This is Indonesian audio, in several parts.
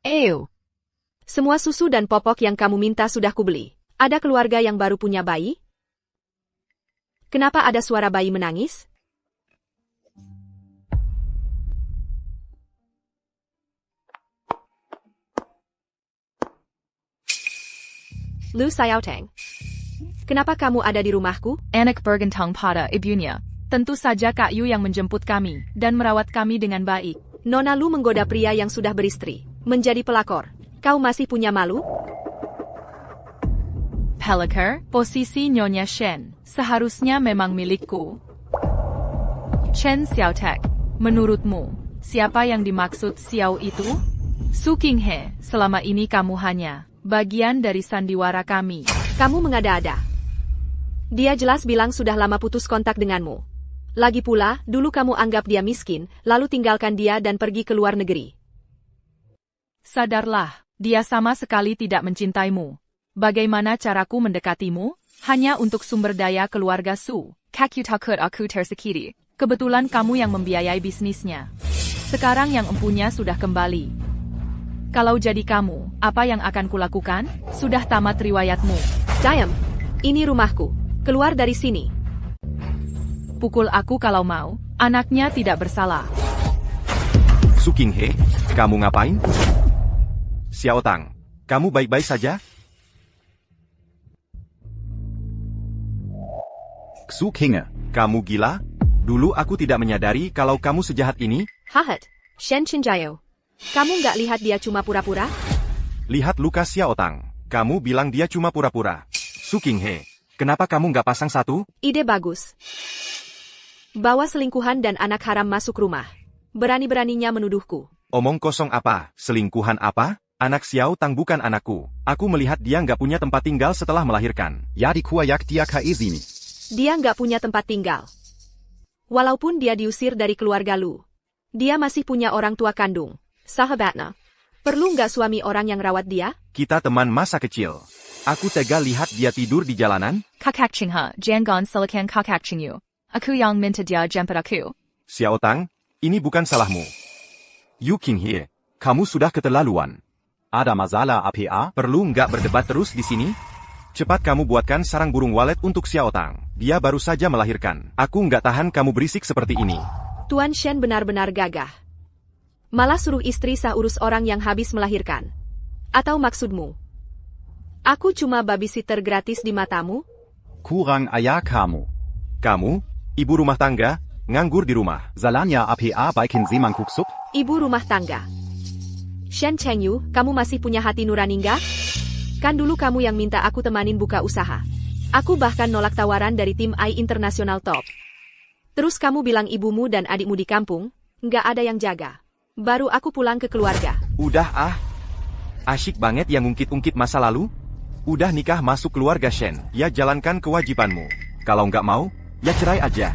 Ew. Semua susu dan popok yang kamu minta sudah kubeli. Ada keluarga yang baru punya bayi? Kenapa ada suara bayi menangis? Lu Xiaotang. Kenapa kamu ada di rumahku? Anak bergantung pada ibunya. Tentu saja Kak Yu yang menjemput kami, dan merawat kami dengan baik. Nona Lu menggoda pria yang sudah beristri. Menjadi pelakor. Kau masih punya malu? Pelakor, posisi Nyonya Shen, seharusnya memang milikku. Chen Xiaotek, menurutmu, siapa yang dimaksud Xiao itu? Su Qinghe, selama ini kamu hanya bagian dari sandiwara kami. Kamu mengada-ada. Dia jelas bilang sudah lama putus kontak denganmu. Lagi pula, dulu kamu anggap dia miskin, lalu tinggalkan dia dan pergi ke luar negeri. Sadarlah, dia sama sekali tidak mencintaimu. Bagaimana caraku mendekatimu? Hanya untuk sumber daya keluarga Su. Kakyu takut aku tersakiti. Kebetulan kamu yang membiayai bisnisnya. Sekarang yang empunya sudah kembali. Kalau jadi kamu, apa yang akan kulakukan? Sudah tamat riwayatmu. Diam. Ini rumahku. Keluar dari sini. Pukul aku kalau mau. Anaknya tidak bersalah. Su Qinghe, kamu ngapain? Xiao Tang, kamu baik-baik saja? Su Qinghe, kamu gila? Dulu aku tidak menyadari kalau kamu sejahat ini. Hahat. Shen Chinjayo. Kamu nggak lihat dia cuma pura-pura? Lihat luka Xiao Tang. Kamu bilang dia cuma pura-pura. Su Qinghe, kenapa kamu nggak pasang satu? Ide bagus. Bawa selingkuhan dan anak haram masuk rumah. Berani-beraninya menuduhku. Omong kosong apa? Selingkuhan apa? Anak Xiao Tang bukan anakku. Aku melihat dia nggak punya tempat tinggal setelah melahirkan. Jadi kuayak dia kaizini. Dia nggak punya tempat tinggal. Walaupun dia diusir dari keluarga Lu. Dia masih punya orang tua kandung. Sahabatnya. Perlu nggak suami orang yang rawat dia? Kita teman masa kecil. Aku tega lihat dia tidur di jalanan. Kakak Chingha, jangan silakan kakak Chingyu. Aku yang minta dia jemput aku. Xiao Tang, ini bukan salahmu. Yu Qinghe, kamu sudah keterlaluan. Ada masalah apa? Perlu nggak berdebat terus di sini? Cepat kamu buatkan sarang burung walet untuk Xiao Tang. Dia baru saja melahirkan. Aku nggak tahan kamu berisik seperti ini. Tuan Shen benar-benar gagah. Malah suruh istri sah urus orang yang habis melahirkan. Atau maksudmu? Aku cuma babysitter gratis di matamu? Kurang ajar kamu. Kamu, ibu rumah tangga, nganggur di rumah. Zalanya apa baikin zimangkuk sup? Ibu rumah tangga. Shen Chengyu, kamu masih punya hati nurani nggak? Kan dulu kamu yang minta aku temanin buka usaha. Aku bahkan nolak tawaran dari tim AI Internasional Top. Terus kamu bilang ibumu dan adikmu di kampung, nggak ada yang jaga. Baru aku pulang ke keluarga. Udah ah. Asyik banget yang ungkit-ungkit masa lalu. Udah nikah masuk keluarga Shen, ya jalankan kewajibanmu. Kalau nggak mau, ya cerai aja.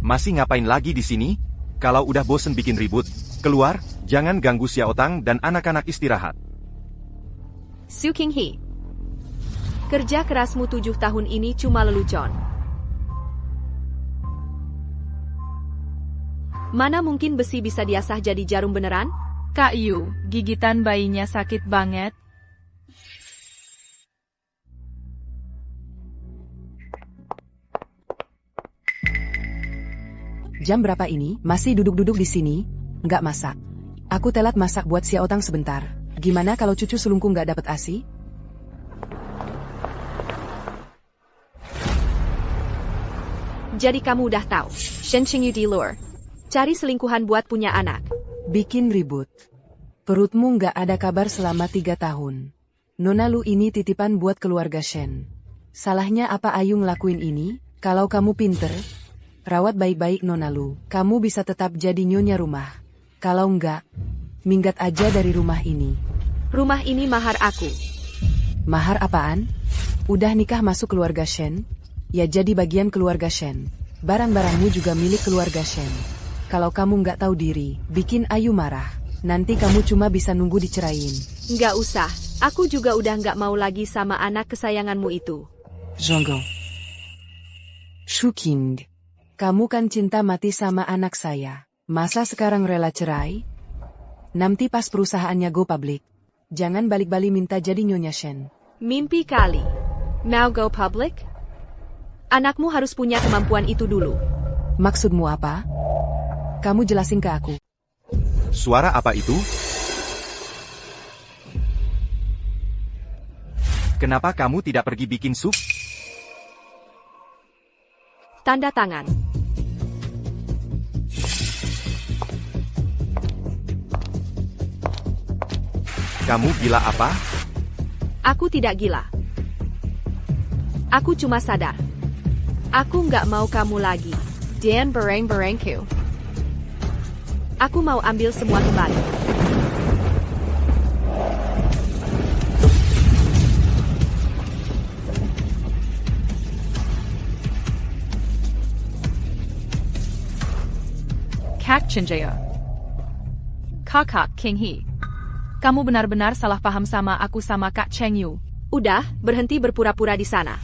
Masih ngapain lagi di sini? Kalau udah bosen bikin ribut, keluar, jangan ganggu Xiao Tang dan anak-anak istirahat. Su Qinghe. Kerja kerasmu 7 tahun ini cuma lelucon. Mana mungkin besi bisa diasah jadi jarum beneran? Kak Yu, gigitan bayinya sakit banget. Jam berapa ini? Masih duduk-duduk di sini? Nggak masak. Aku telat masak buat Xiao Tang sebentar. Gimana kalau cucu sulungku nggak dapat ASI? Jadi kamu udah tahu, Shen Qingyu di luar. Cari selingkuhan buat punya anak. Bikin ribut. Perutmu nggak ada kabar selama 3 tahun. Nona Lu ini titipan buat keluarga Shen. Salahnya apa Ayu ngelakuin ini? Kalau kamu pinter, rawat baik-baik Nona Lu. Kamu bisa tetap jadi nyonya rumah. Kalau nggak, minggat aja dari rumah ini. Rumah ini mahar aku. Mahar apaan? Udah nikah masuk keluarga Shen? Ya jadi bagian keluarga Shen. Barang-barangmu juga milik keluarga Shen. Kalau kamu nggak tahu diri, bikin Ayu marah. Nanti kamu cuma bisa nunggu dicerain. Nggak usah, aku juga udah nggak mau lagi sama anak kesayanganmu itu. Zhonggo. Su Qinghe. Kamu kan cinta mati sama anak saya. Masa sekarang rela cerai? Nanti pas perusahaannya go public, jangan balik-balik minta jadi Nyonya Shen. Mimpi kali. Mau go public? Anakmu harus punya kemampuan itu dulu. Maksudmu apa? Kamu jelasin ke aku. Suara apa itu? Kenapa kamu tidak pergi bikin sup? Tanda tangan. Kamu gila apa? Aku tidak gila. Aku cuma sadar. Aku nggak mau kamu lagi. Dan bereng-berengku. Aku mau ambil semua kembali. Kak Chenjaya. Kakak King He. Kamu benar-benar salah paham sama aku sama Kak Cheng Yu. Udah, berhenti berpura-pura di sana.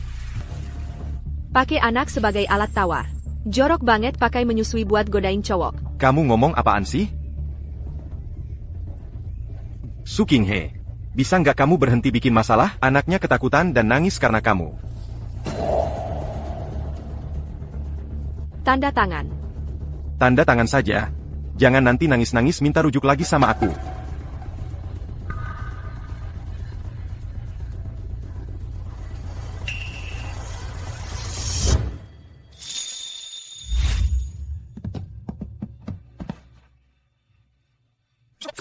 Pakai anak sebagai alat tawar. Jorok banget pakai menyusui buat godain cowok. Kamu ngomong apaan sih? Su Qinghe, bisa nggak kamu berhenti bikin masalah? Anaknya ketakutan dan nangis karena kamu. Tanda tangan. Tanda tangan saja. Jangan nanti nangis-nangis minta rujuk lagi sama aku.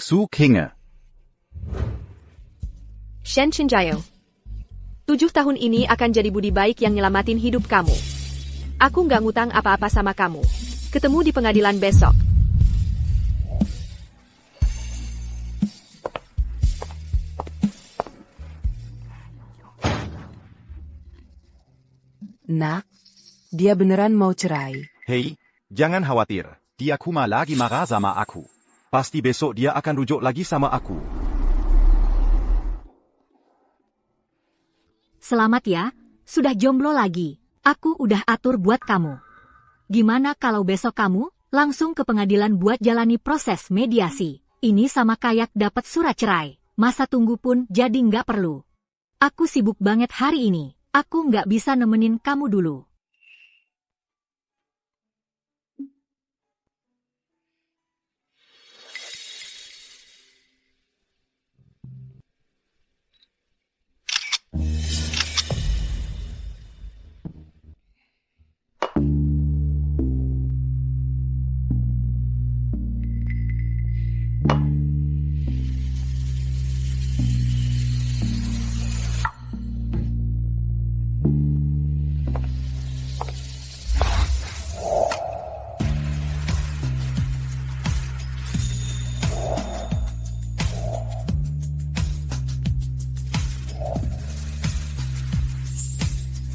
Su Qinghe. Shen Chenjayo. 7 tahun ini akan jadi budi baik yang nyelamatin hidup kamu. Aku nggak ngutang apa-apa sama kamu. Ketemu di pengadilan besok. Nak, dia beneran mau cerai. Hei, jangan khawatir. Dia kuma lagi marah sama aku. Pasti besok dia akan rujuk lagi sama aku. Selamat ya, sudah jomblo lagi. Aku udah atur buat kamu. Gimana kalau besok kamu langsung ke pengadilan buat jalani proses mediasi? Ini sama kayak dapat surat cerai. Masa tunggu pun jadi nggak perlu. Aku sibuk banget hari ini. Aku nggak bisa nemenin kamu dulu.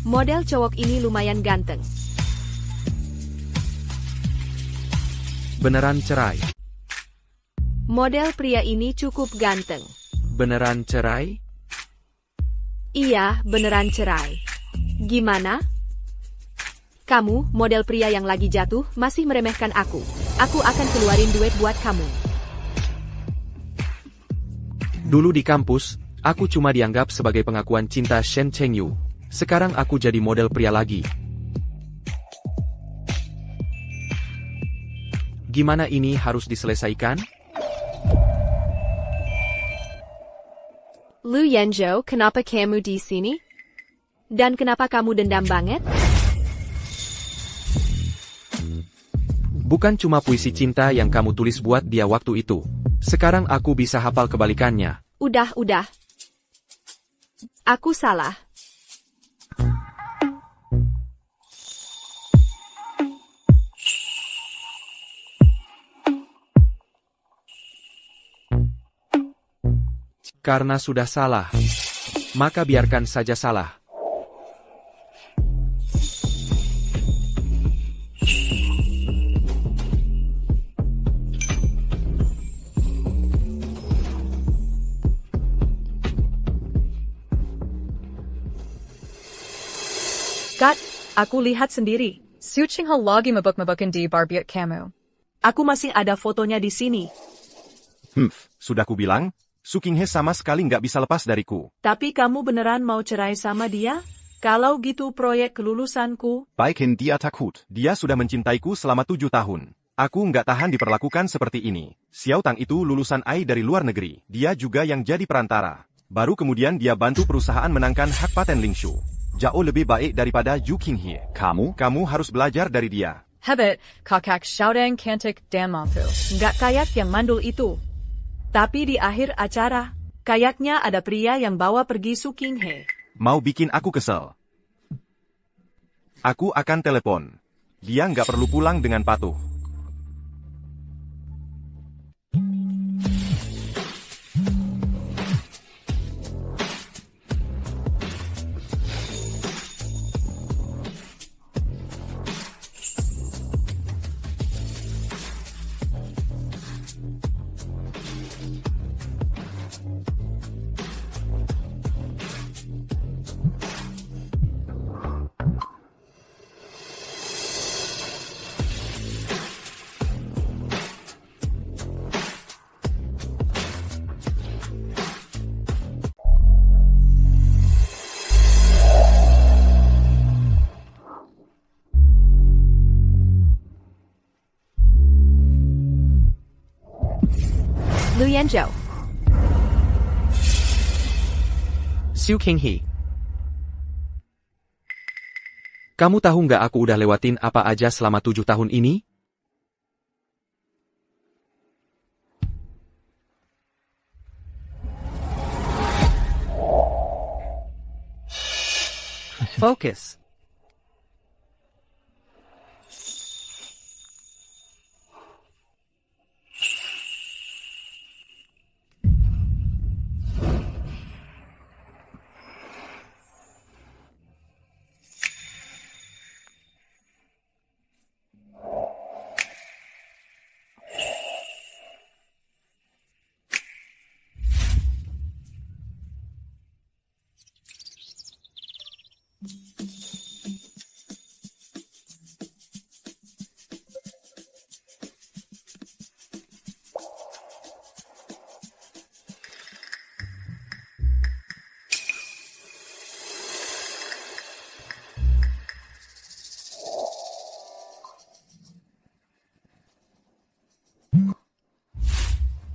Model cowok ini lumayan ganteng. Beneran cerai? Model pria ini cukup ganteng. Beneran cerai? Iya, beneran cerai. Gimana? Kamu, model pria yang lagi jatuh, masih meremehkan aku. Aku akan keluarin duit buat kamu. Dulu di kampus, aku cuma dianggap sebagai pengakuan cinta Shen Chengyu. Sekarang aku jadi model pria lagi. Gimana ini harus diselesaikan? Lu Yanzhou, kenapa kamu di sini? Dan kenapa kamu dendam banget? Bukan cuma puisi cinta yang kamu tulis buat dia waktu itu. Sekarang aku bisa hafal kebalikannya. Udah. Aku salah. Karena sudah salah, maka biarkan saja salah. Kat, aku lihat sendiri. Su Qinghe lagi mabuk-mabukin di Barbiet Kamu. Aku masih ada fotonya di sini. Sudah kubilang, Su Qinghe sama sekali nggak bisa lepas dariku. Tapi kamu beneran mau cerai sama dia? Kalau gitu proyek kelulusanku, Baikin dia takut. Dia sudah mencintaiku selama 7 tahun. Aku nggak tahan diperlakukan seperti ini. Xiao Tang itu lulusan AI dari luar negeri. Dia juga yang jadi perantara. Baru kemudian dia bantu perusahaan menangkan hak paten Lingshu. Jauh lebih baik daripada Yu Qinghe. Kamu harus belajar dari dia. Hebet, kakak Xiaodang cantik dan mampu. nggak kayak yang mandul itu. Tapi di akhir acara, kayaknya ada pria yang bawa pergi Su Qinghe. Mau bikin aku kesel. Aku akan telepon. Dia nggak perlu pulang dengan patuh. Lu Yanzhou. Su Qinghe. Kamu tahu nggak aku udah lewatin apa aja selama 7 tahun ini? Fokus.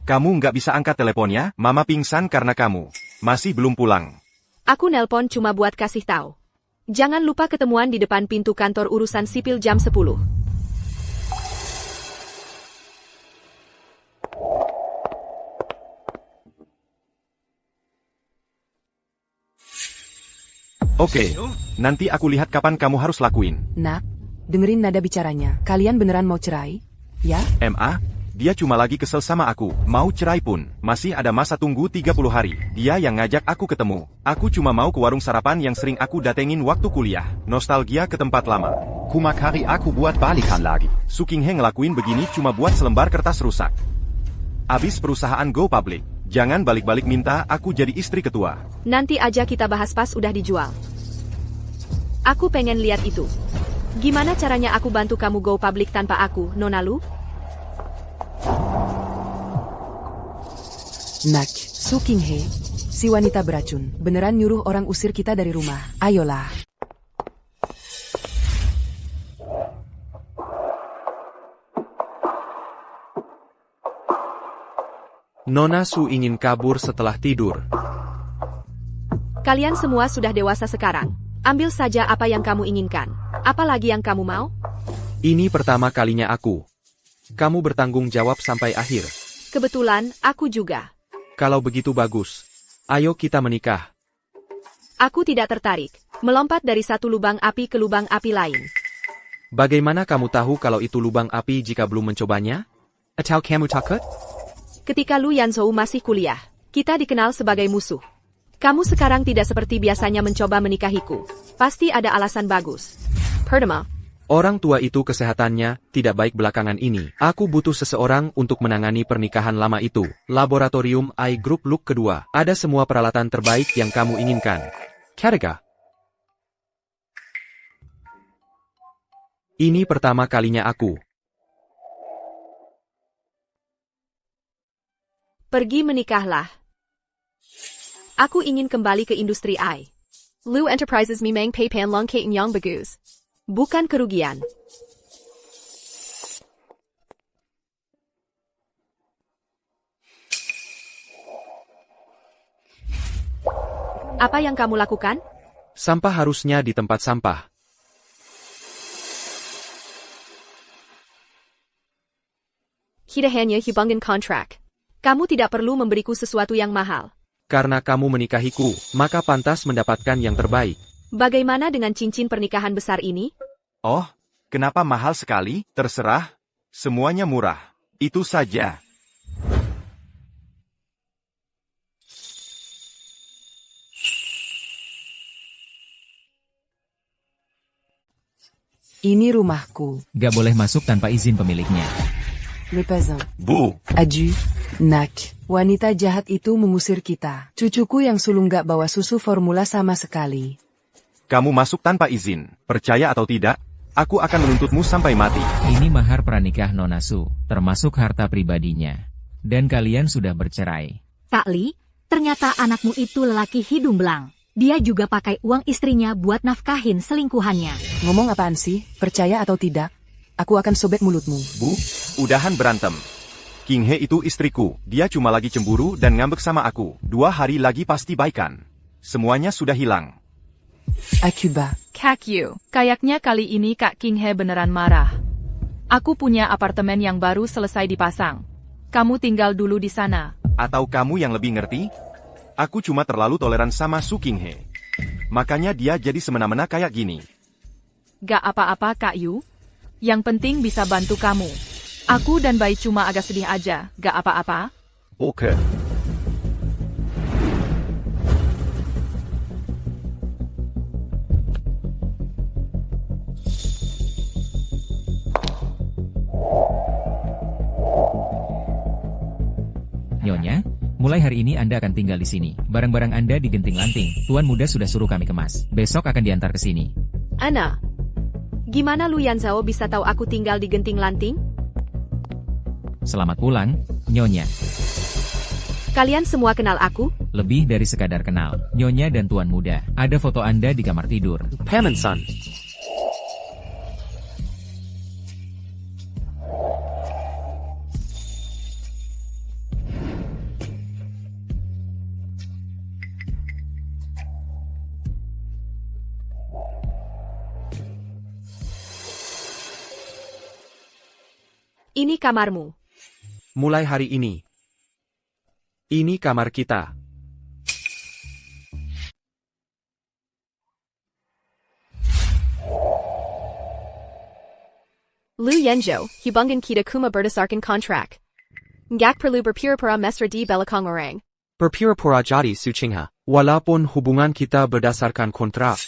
Kamu nggak bisa angkat teleponnya? Mama pingsan karena kamu. Masih belum pulang. Aku nelpon cuma buat kasih tahu. Jangan lupa ketemuan di depan pintu kantor urusan sipil jam 10. Oke, nanti aku lihat kapan kamu harus lakuin. Nak, dengerin nada bicaranya. Kalian beneran mau cerai? Ya? MA, dia cuma lagi kesel sama aku. Mau cerai pun, masih ada masa tunggu 30 hari. Dia yang ngajak aku ketemu. Aku cuma mau ke warung sarapan yang sering aku datengin waktu kuliah. Nostalgia ke tempat lama. Kumakari aku buat balikan lagi. Su Qinghe ngelakuin begini cuma buat selembar kertas rusak. Abis perusahaan go public. Jangan balik-balik minta aku jadi istri ketua. Nanti aja kita bahas pas udah dijual. Aku pengen lihat itu. Gimana caranya aku bantu kamu go public tanpa aku, Nona Lu? Nak, Su Qinghe, si wanita beracun, beneran nyuruh orang usir kita dari rumah. Ayolah. Nona Su ingin kabur setelah tidur. Kalian semua sudah dewasa sekarang. Ambil saja apa yang kamu inginkan. Apalagi yang kamu mau? Ini pertama kalinya aku. Kamu bertanggung jawab sampai akhir. Kebetulan, aku juga. Kalau begitu bagus. Ayo kita menikah. Aku tidak tertarik. Melompat dari satu lubang api ke lubang api lain. Bagaimana kamu tahu kalau itu lubang api jika belum mencobanya? Atau kamu takut? Ketika Lu Yanzhou masih kuliah, kita dikenal sebagai musuh. Kamu sekarang tidak seperti biasanya mencoba menikahiku. Pasti ada alasan bagus. Pertama, Orang tua itu kesehatannya tidak baik belakangan ini. Aku butuh seseorang untuk menangani pernikahan lama itu. Laboratorium I Group Look kedua. Ada semua peralatan terbaik yang kamu inginkan. Ketiga. Ini pertama kalinya aku. Pergi menikahlah. Aku ingin kembali ke industri I. Lu Enterprises memang pay panlong kaitan yang bagus. Bukan kerugian. Apa yang kamu lakukan? Sampah harusnya di tempat sampah. Kita hanya hubungan kontrak. Kamu tidak perlu memberiku sesuatu yang mahal. Karena kamu menikahiku, maka pantas mendapatkan yang terbaik. Bagaimana dengan cincin pernikahan besar ini? Oh, kenapa mahal sekali? Terserah. Semuanya murah. Itu saja. Ini rumahku. Gak boleh masuk tanpa izin pemiliknya. Le Pazin. Bu, Aju. Nak. Wanita jahat itu mengusir kita. Cucuku yang sulung gak bawa susu formula sama sekali. kamu masuk tanpa izin. Percaya atau tidak, aku akan menuntutmu sampai mati. Ini mahar pranikah Nona Su, termasuk harta pribadinya. Dan kalian sudah bercerai. Kak Li, ternyata anakmu itu lelaki hidung belang. Dia juga pakai uang istrinya buat nafkahin selingkuhannya. Ngomong apaan sih? Percaya atau tidak? Aku akan sobek mulutmu. Bu, udahan berantem. King He itu istriku. Dia cuma lagi cemburu dan ngambek sama aku. 2 hari lagi pasti baikan. Semuanya sudah hilang. Akuba. Kak Yu, kayaknya kali ini Kak King He beneran marah. Aku punya apartemen yang baru selesai dipasang. Kamu tinggal dulu di sana. Atau kamu yang lebih ngerti? Aku cuma terlalu toleran sama Su King He. Makanya dia jadi semena-mena kayak gini. Gak apa-apa Kak Yu. Yang penting bisa bantu kamu. Aku dan Bai cuma agak sedih aja, gak apa-apa. Oke. Nyonya, mulai hari ini Anda akan tinggal di sini. Barang-barang Anda di genting lanting. Tuan muda sudah suruh kami kemas. Besok akan diantar ke sini. Ana, gimana Lu Yanzhao bisa tahu aku tinggal di genting lanting? Selamat pulang, Nyonya. Kalian semua kenal aku? Lebih dari sekadar kenal. Nyonya dan Tuan muda, ada foto Anda di kamar tidur. Paman-san. Ini kamarmu. Mulai hari ini. Ini kamar kita. Lu Yanzhou, hubungan kita kuma berdasarkan kontrak. Ngak perlu berpura-pura mesra di belakang orang. Berpura-pura jadi Sucingha. Walaupun hubungan kita berdasarkan kontrak.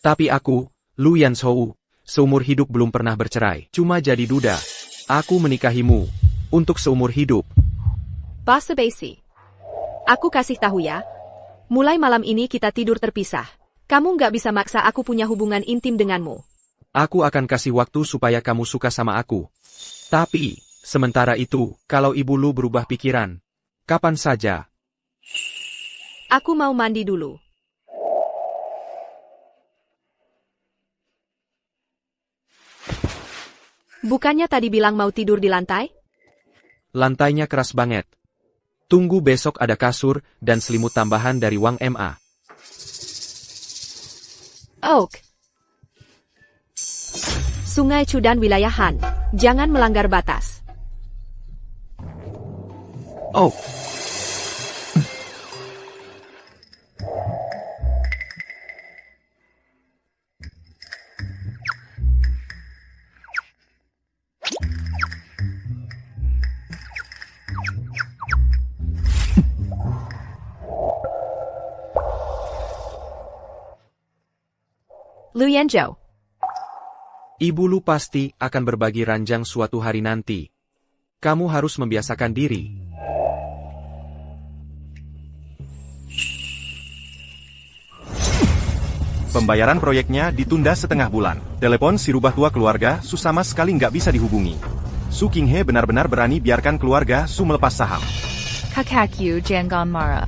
Tapi aku, Lu Yanzhou, seumur hidup belum pernah bercerai. Cuma jadi duda. Aku menikahimu. Untuk seumur hidup. Basa-basi. Aku kasih tahu ya. Mulai malam ini kita tidur terpisah. Kamu nggak bisa maksa aku punya hubungan intim denganmu. Aku akan kasih waktu supaya kamu suka sama aku. Tapi, sementara itu, kalau ibu lu berubah pikiran, kapan saja. Aku mau mandi dulu. Bukannya tadi bilang mau tidur di lantai? Lantainya keras banget. Tunggu besok ada kasur dan selimut tambahan dari Wang Ma. Oak. Sungai Chudan wilayah Han. Jangan melanggar batas. Oh. Lu Yanzhou. Ibu lu pasti akan berbagi ranjang suatu hari nanti. Kamu harus membiasakan diri. Pembayaran proyeknya ditunda setengah bulan. Telepon si rubah tua keluarga Su sama sekali nggak bisa dihubungi. Su King He benar-benar berani biarkan keluarga Su melepas saham. Kakakku jangan marah.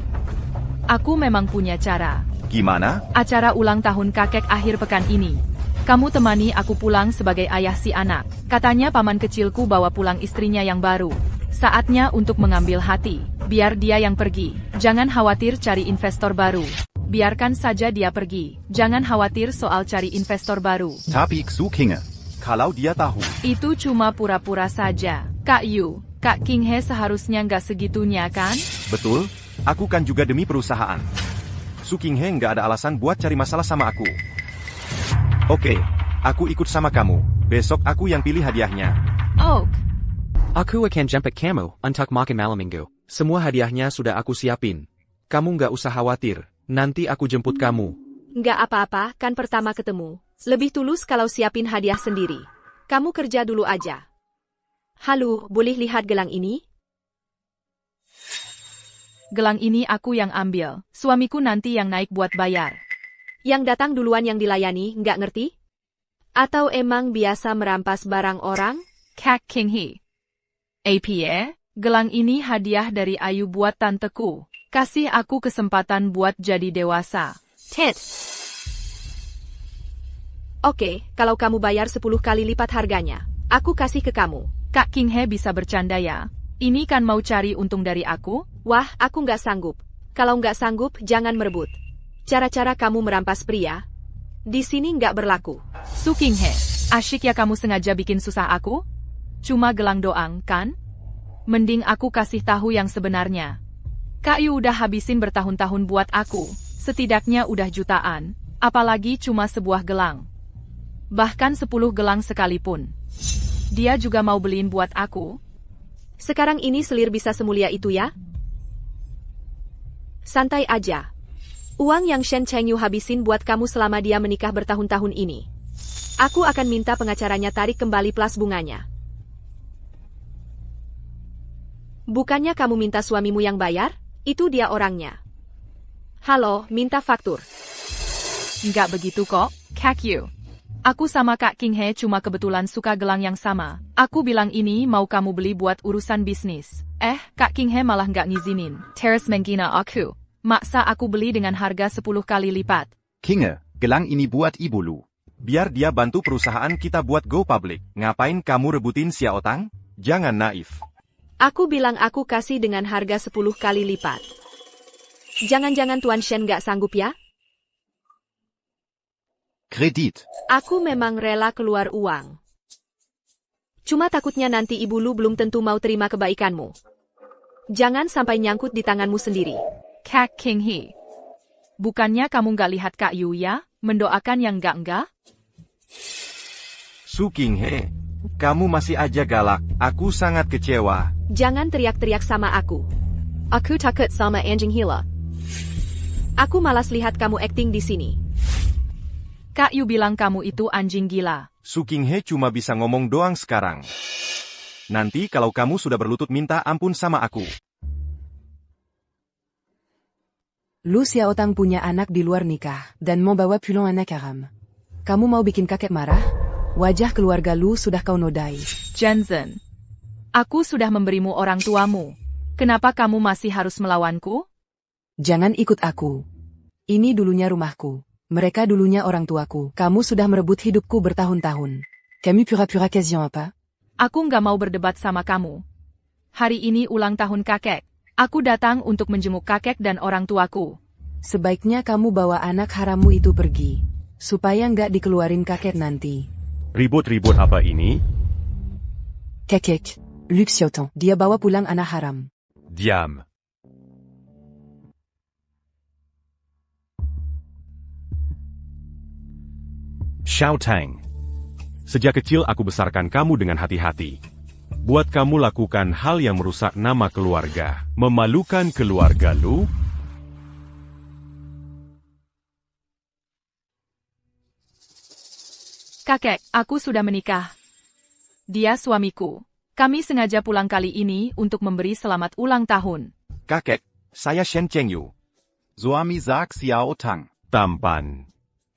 Aku memang punya cara. Gimana? Acara ulang tahun kakek akhir pekan ini. Kamu temani aku pulang sebagai ayah si anak. Katanya paman kecilku bawa pulang istrinya yang baru. Saatnya untuk mengambil hati. Biar dia yang pergi. Jangan khawatir cari investor baru. Biarkan saja dia pergi. Jangan khawatir soal cari investor baru. Tapi Xu Kinge. Kalau dia tahu. Itu cuma pura-pura saja. Kak Yu, Kak King He seharusnya nggak segitunya kan? Betul, aku kan juga demi perusahaan. Su King He nggak ada alasan buat cari masalah sama aku. Oke, aku ikut sama kamu. Besok aku yang pilih hadiahnya. Oh, Aku akan jemput kamu untuk makan malam minggu. Semua hadiahnya sudah aku siapin. Kamu nggak usah khawatir. Nanti aku jemput kamu. Nggak apa-apa, kan pertama ketemu. Lebih tulus kalau siapin hadiah sendiri. Kamu kerja dulu aja. Halo, boleh lihat gelang ini? gelang ini aku yang ambil. Suamiku nanti yang naik buat bayar. Yang datang duluan yang dilayani, nggak ngerti? Atau emang biasa merampas barang orang? Kak King He. APA, gelang ini hadiah dari Ayu buat tanteku. Kasih aku kesempatan buat jadi dewasa. Ted. Oke, kalau kamu bayar 10 kali lipat harganya, aku kasih ke kamu. Kak King He bisa bercanda ya. Ini kan mau cari untung dari aku? Wah, aku nggak sanggup. Kalau nggak sanggup, jangan merebut. Cara-cara kamu merampas pria, di sini nggak berlaku. Su King He, asyik ya kamu sengaja bikin susah aku? Cuma gelang doang, kan? Mending aku kasih tahu yang sebenarnya. Kak Yu udah habisin bertahun-tahun buat aku. Setidaknya udah jutaan. Apalagi cuma sebuah gelang. Bahkan 10 gelang sekalipun. Dia juga mau beliin buat aku. Sekarang ini selir bisa semulia itu ya? Santai aja. Uang yang Shen Chengyu habisin buat kamu selama dia menikah bertahun-tahun ini. Aku akan minta pengacaranya tarik kembali plus bunganya. Bukannya kamu minta suamimu yang bayar? Itu dia orangnya. Halo, minta faktur. Nggak begitu kok, Kak Yu. Aku sama Kak King He cuma kebetulan suka gelang yang sama. Aku bilang ini mau kamu beli buat urusan bisnis. Kak King He malah nggak ngizinin. Terus menghina aku. Maksa aku beli dengan harga 10 kali lipat. Kinge, gelang ini buat Ibu Lu. Biar dia bantu perusahaan kita buat go public. Ngapain kamu rebutin Xiao Tang? Jangan naif. Aku bilang aku kasih dengan harga 10 kali lipat. Jangan-jangan Tuan Shen nggak sanggup ya? Kredit. Aku memang rela keluar uang. Cuma takutnya nanti Ibu Lu belum tentu mau terima kebaikanmu. Jangan sampai nyangkut di tanganmu sendiri. Kak King He. Bukannya kamu nggak lihat Kak Yu ya? Mendoakan yang enggak-enggak? Su King He, kamu masih aja galak. Aku sangat kecewa. Jangan teriak-teriak sama aku. Aku takut sama anjing gila. Aku malas lihat kamu akting di sini. Kak Yu bilang kamu itu anjing gila. Su King He cuma bisa ngomong doang sekarang. Nanti kalau kamu sudah berlutut minta ampun sama aku. Lu Xiao Tang punya anak di luar nikah, dan mau bawa pulang anak haram. Kamu mau bikin kakek marah? Wajah keluarga lu sudah kau nodai. Jensen, aku sudah memberimu orang tuamu. Kenapa kamu masih harus melawanku? Jangan ikut aku. Ini dulunya rumahku. Mereka dulunya orang tuaku. Kamu sudah merebut hidupku bertahun-tahun. Kamu pura-pura question apa? Aku nggak mau berdebat sama kamu. Hari ini ulang tahun kakek. Aku datang untuk menjenguk kakek dan orang tuaku. Sebaiknya kamu bawa anak harammu itu pergi. Supaya nggak dikeluarin kakek nanti. Ribut-ribut apa ini? Kakek, Luke Xiao Tang, dia bawa pulang anak haram. Diam. Xiao Tang. Sejak kecil aku besarkan kamu dengan hati-hati. Buat kamu lakukan hal yang merusak nama keluarga. Memalukan keluarga lu? Kakek, aku sudah menikah. Dia suamiku. Kami sengaja pulang kali ini untuk memberi selamat ulang tahun. Kakek, saya Shen Chengyu. Suami sagt Xiao Tang. Tampan.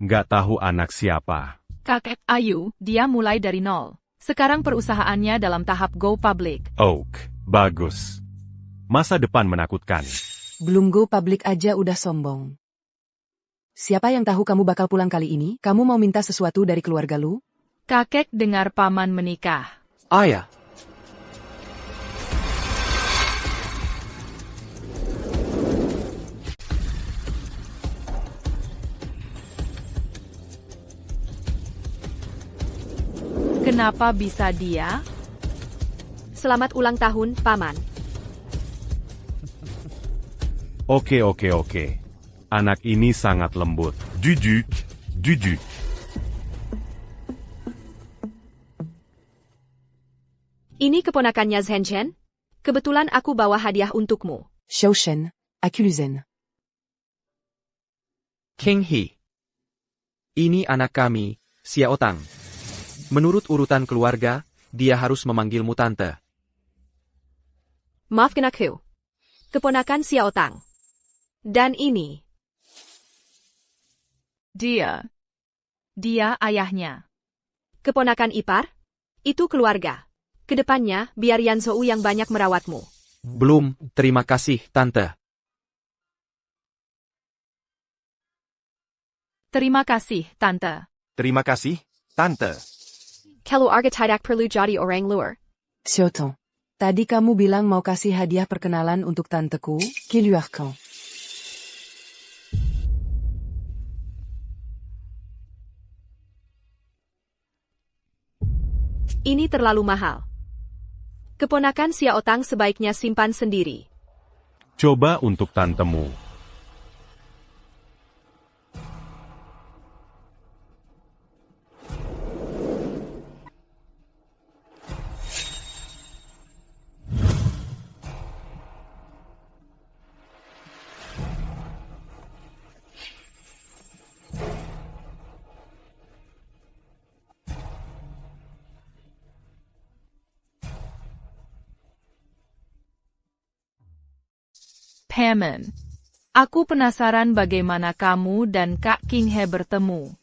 Nggak tahu anak siapa. Kakek Ayu, dia mulai dari nol. Sekarang perusahaannya dalam tahap go public. Oak, bagus. Masa depan menakutkan. Belum go public aja udah sombong. Siapa yang tahu kamu bakal pulang kali ini? Kamu mau minta sesuatu dari keluarga lu? Kakek dengar paman menikah. Ayah, Kenapa bisa dia? Selamat ulang tahun, Paman. Oke. Anak ini sangat lembut. Jujur. Ini keponakannya Zhenchen? Kebetulan aku bawa hadiah untukmu. Xiaoshen, Akuluzen. King He. Ini anak kami, Xiao Tang. Menurut urutan keluarga, dia harus memanggilmu tante. Maafkan aku. Keponakan Xiao Tang. Dan ini. Dia ayahnya. Keponakan ipar? Itu keluarga. Kedepannya, biar Yan Zhou yang banyak merawatmu. Belum, terima kasih, tante. Terima kasih, tante. Terima kasih, Tante. Kalau arga tidak perlu jadi orang luar. Xiaotong. Tadi kamu bilang mau kasih hadiah perkenalan untuk tanteku, Kiluarkan. Ini terlalu mahal. Keponakan Xiao Tang sebaiknya simpan sendiri. Coba untuk tantemu. Paman. Aku penasaran bagaimana kamu dan Kak King He bertemu.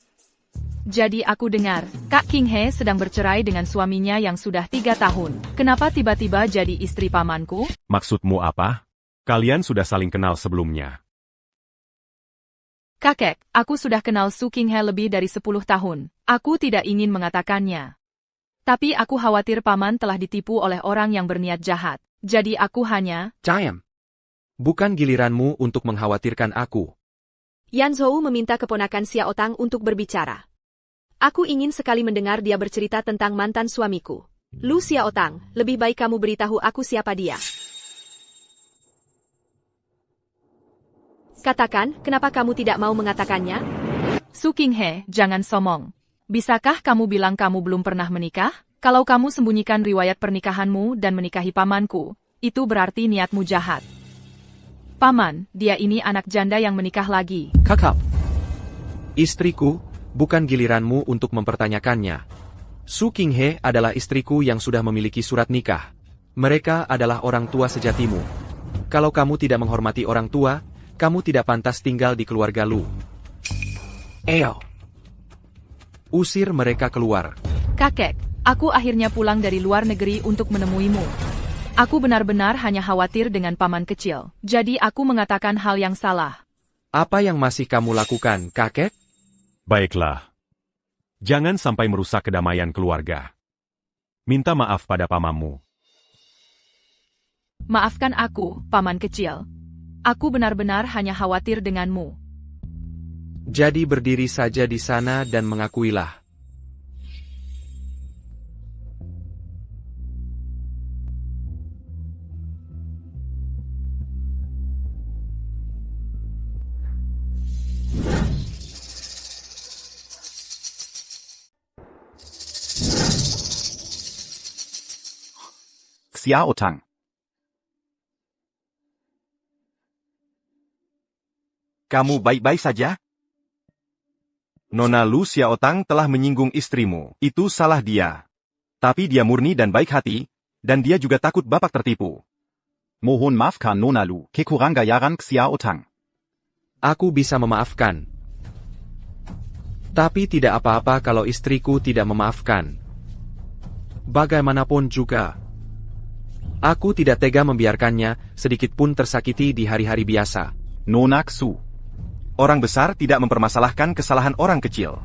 Jadi aku dengar, Kak King He sedang bercerai dengan suaminya yang sudah 3 tahun. Kenapa tiba-tiba jadi istri pamanku? Maksudmu apa? Kalian sudah saling kenal sebelumnya. Kakek, aku sudah kenal Su King He lebih dari 10 tahun. Aku tidak ingin mengatakannya. Tapi aku khawatir paman telah ditipu oleh orang yang berniat jahat. Jadi aku hanya... Diam. Bukan giliranmu untuk mengkhawatirkan aku. Yan Zhou meminta keponakan Xiao Tang untuk berbicara. Aku ingin sekali mendengar dia bercerita tentang mantan suamiku. Lu Xiao Tang, lebih baik kamu beritahu aku siapa dia. Katakan, kenapa kamu tidak mau mengatakannya? Su King He, jangan somong. Bisakah kamu bilang kamu belum pernah menikah? Kalau kamu sembunyikan riwayat pernikahanmu dan menikahi pamanku, itu berarti niatmu jahat. Paman, dia ini anak janda yang menikah lagi. Kakak. Istriku, bukan giliranmu untuk mempertanyakannya. Su King He adalah istriku yang sudah memiliki surat nikah. Mereka adalah orang tua sejatimu. Kalau kamu tidak menghormati orang tua, kamu tidak pantas tinggal di keluarga Lu. Eo. Usir mereka keluar. Kakek, aku akhirnya pulang dari luar negeri untuk menemuimu. Aku benar-benar hanya khawatir dengan paman kecil. Jadi aku mengatakan hal yang salah. Apa yang masih kamu lakukan, kakek? Baiklah. Jangan sampai merusak kedamaian keluarga. Minta maaf pada pamanmu. Maafkan aku, paman kecil. Aku benar-benar hanya khawatir denganmu. Jadi berdiri saja di sana dan mengakuilah. Xiao Tang. Kamu baik-baik saja? Nona Lu Xiao Tang telah menyinggung istrimu. Itu salah dia. Tapi dia murni dan baik hati, dan dia juga takut bapak tertipu. Mohon maafkan Nona Lu, kekuranga yaran Xiao Tang. Aku bisa memaafkan. Tapi tidak apa-apa kalau istriku tidak memaafkan. Bagaimanapun juga, Aku tidak tega membiarkannya sedikit pun tersakiti di hari-hari biasa. Nona Xu. Orang besar tidak mempermasalahkan kesalahan orang kecil.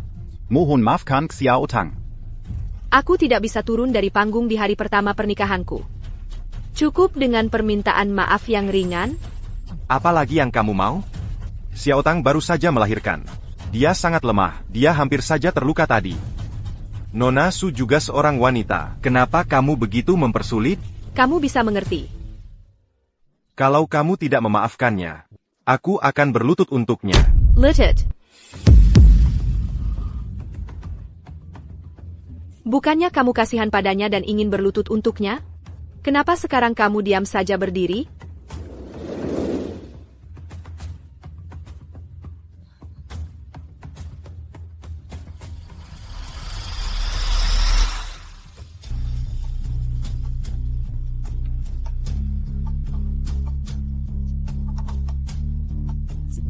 Mohon maafkan Xiao Tang. Aku tidak bisa turun dari panggung di hari pertama pernikahanku. Cukup dengan permintaan maaf yang ringan? Apalagi yang kamu mau? Xiao Tang baru saja melahirkan. Dia sangat lemah, dia hampir saja terluka tadi. Nona Su juga seorang wanita. Kenapa kamu begitu mempersulit? Kamu bisa mengerti. Kalau kamu tidak memaafkannya, aku akan berlutut untuknya. Lutut. Bukannya kamu kasihan padanya dan ingin berlutut untuknya? Kenapa sekarang kamu diam saja berdiri?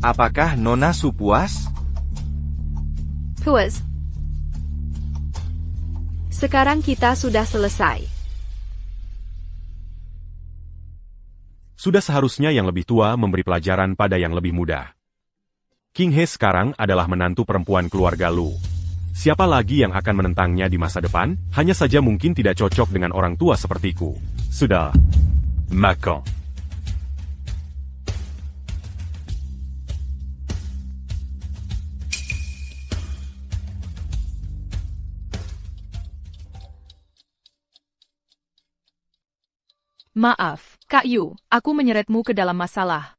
Apakah Nona Su puas? Puas. Sekarang kita sudah selesai. Sudah seharusnya yang lebih tua memberi pelajaran pada yang lebih muda. King He sekarang adalah menantu perempuan keluarga Lu. Siapa lagi yang akan menentangnya di masa depan? Hanya saja mungkin tidak cocok dengan orang tua sepertiku. Sudah. Maka. Maaf, Kak Yu, aku menyeretmu ke dalam masalah.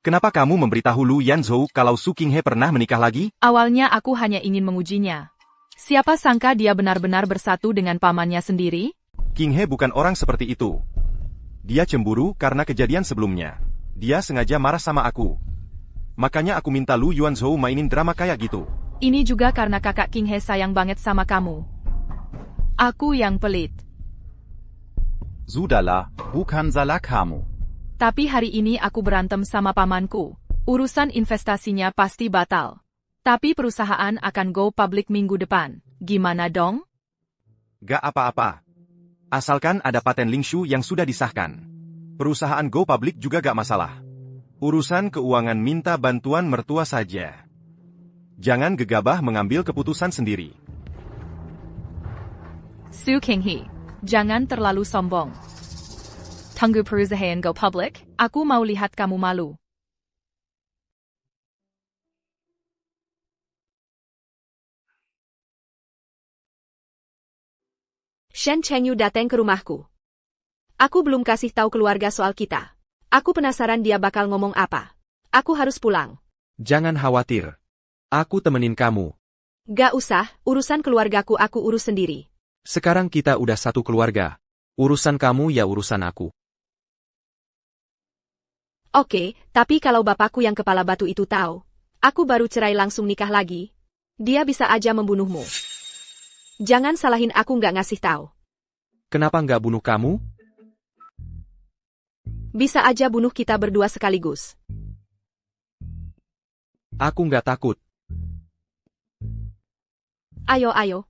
Kenapa kamu memberitahu Lu Yanzhou kalau Su King He pernah menikah lagi? Awalnya aku hanya ingin mengujinya. Siapa sangka dia benar-benar bersatu dengan pamannya sendiri? King He bukan orang seperti itu. Dia cemburu karena kejadian sebelumnya. Dia sengaja marah sama aku. Makanya aku minta Lu Yuanzhou mainin drama kayak gitu. Ini juga karena kakak King He sayang banget sama kamu. Aku yang pelit. Sudahlah, bukan salah kamu. Tapi hari ini aku berantem sama pamanku. Urusan investasinya pasti batal. Tapi perusahaan akan go public minggu depan. Gimana dong? Gak apa-apa. Asalkan ada paten Lingshu yang sudah disahkan. Perusahaan go public juga gak masalah. Urusan keuangan minta bantuan mertua saja. Jangan gegabah mengambil keputusan sendiri. Su King He, jangan terlalu sombong. Tunggu perusahaan go public, aku mau lihat kamu malu. Shen Chengyu datang ke rumahku. Aku belum kasih tahu keluarga soal kita. Aku penasaran dia bakal ngomong apa. Aku harus pulang. Jangan khawatir. Aku temenin kamu. Gak usah, urusan keluargaku aku urus sendiri. Sekarang kita udah satu keluarga. Urusan kamu ya urusan aku. Oke, tapi kalau bapakku yang kepala batu itu tahu, aku baru cerai langsung nikah lagi, dia bisa aja membunuhmu. Jangan salahin aku nggak ngasih tahu. Kenapa nggak bunuh kamu? Bisa aja bunuh kita berdua sekaligus. Aku nggak takut. Ayo, ayo.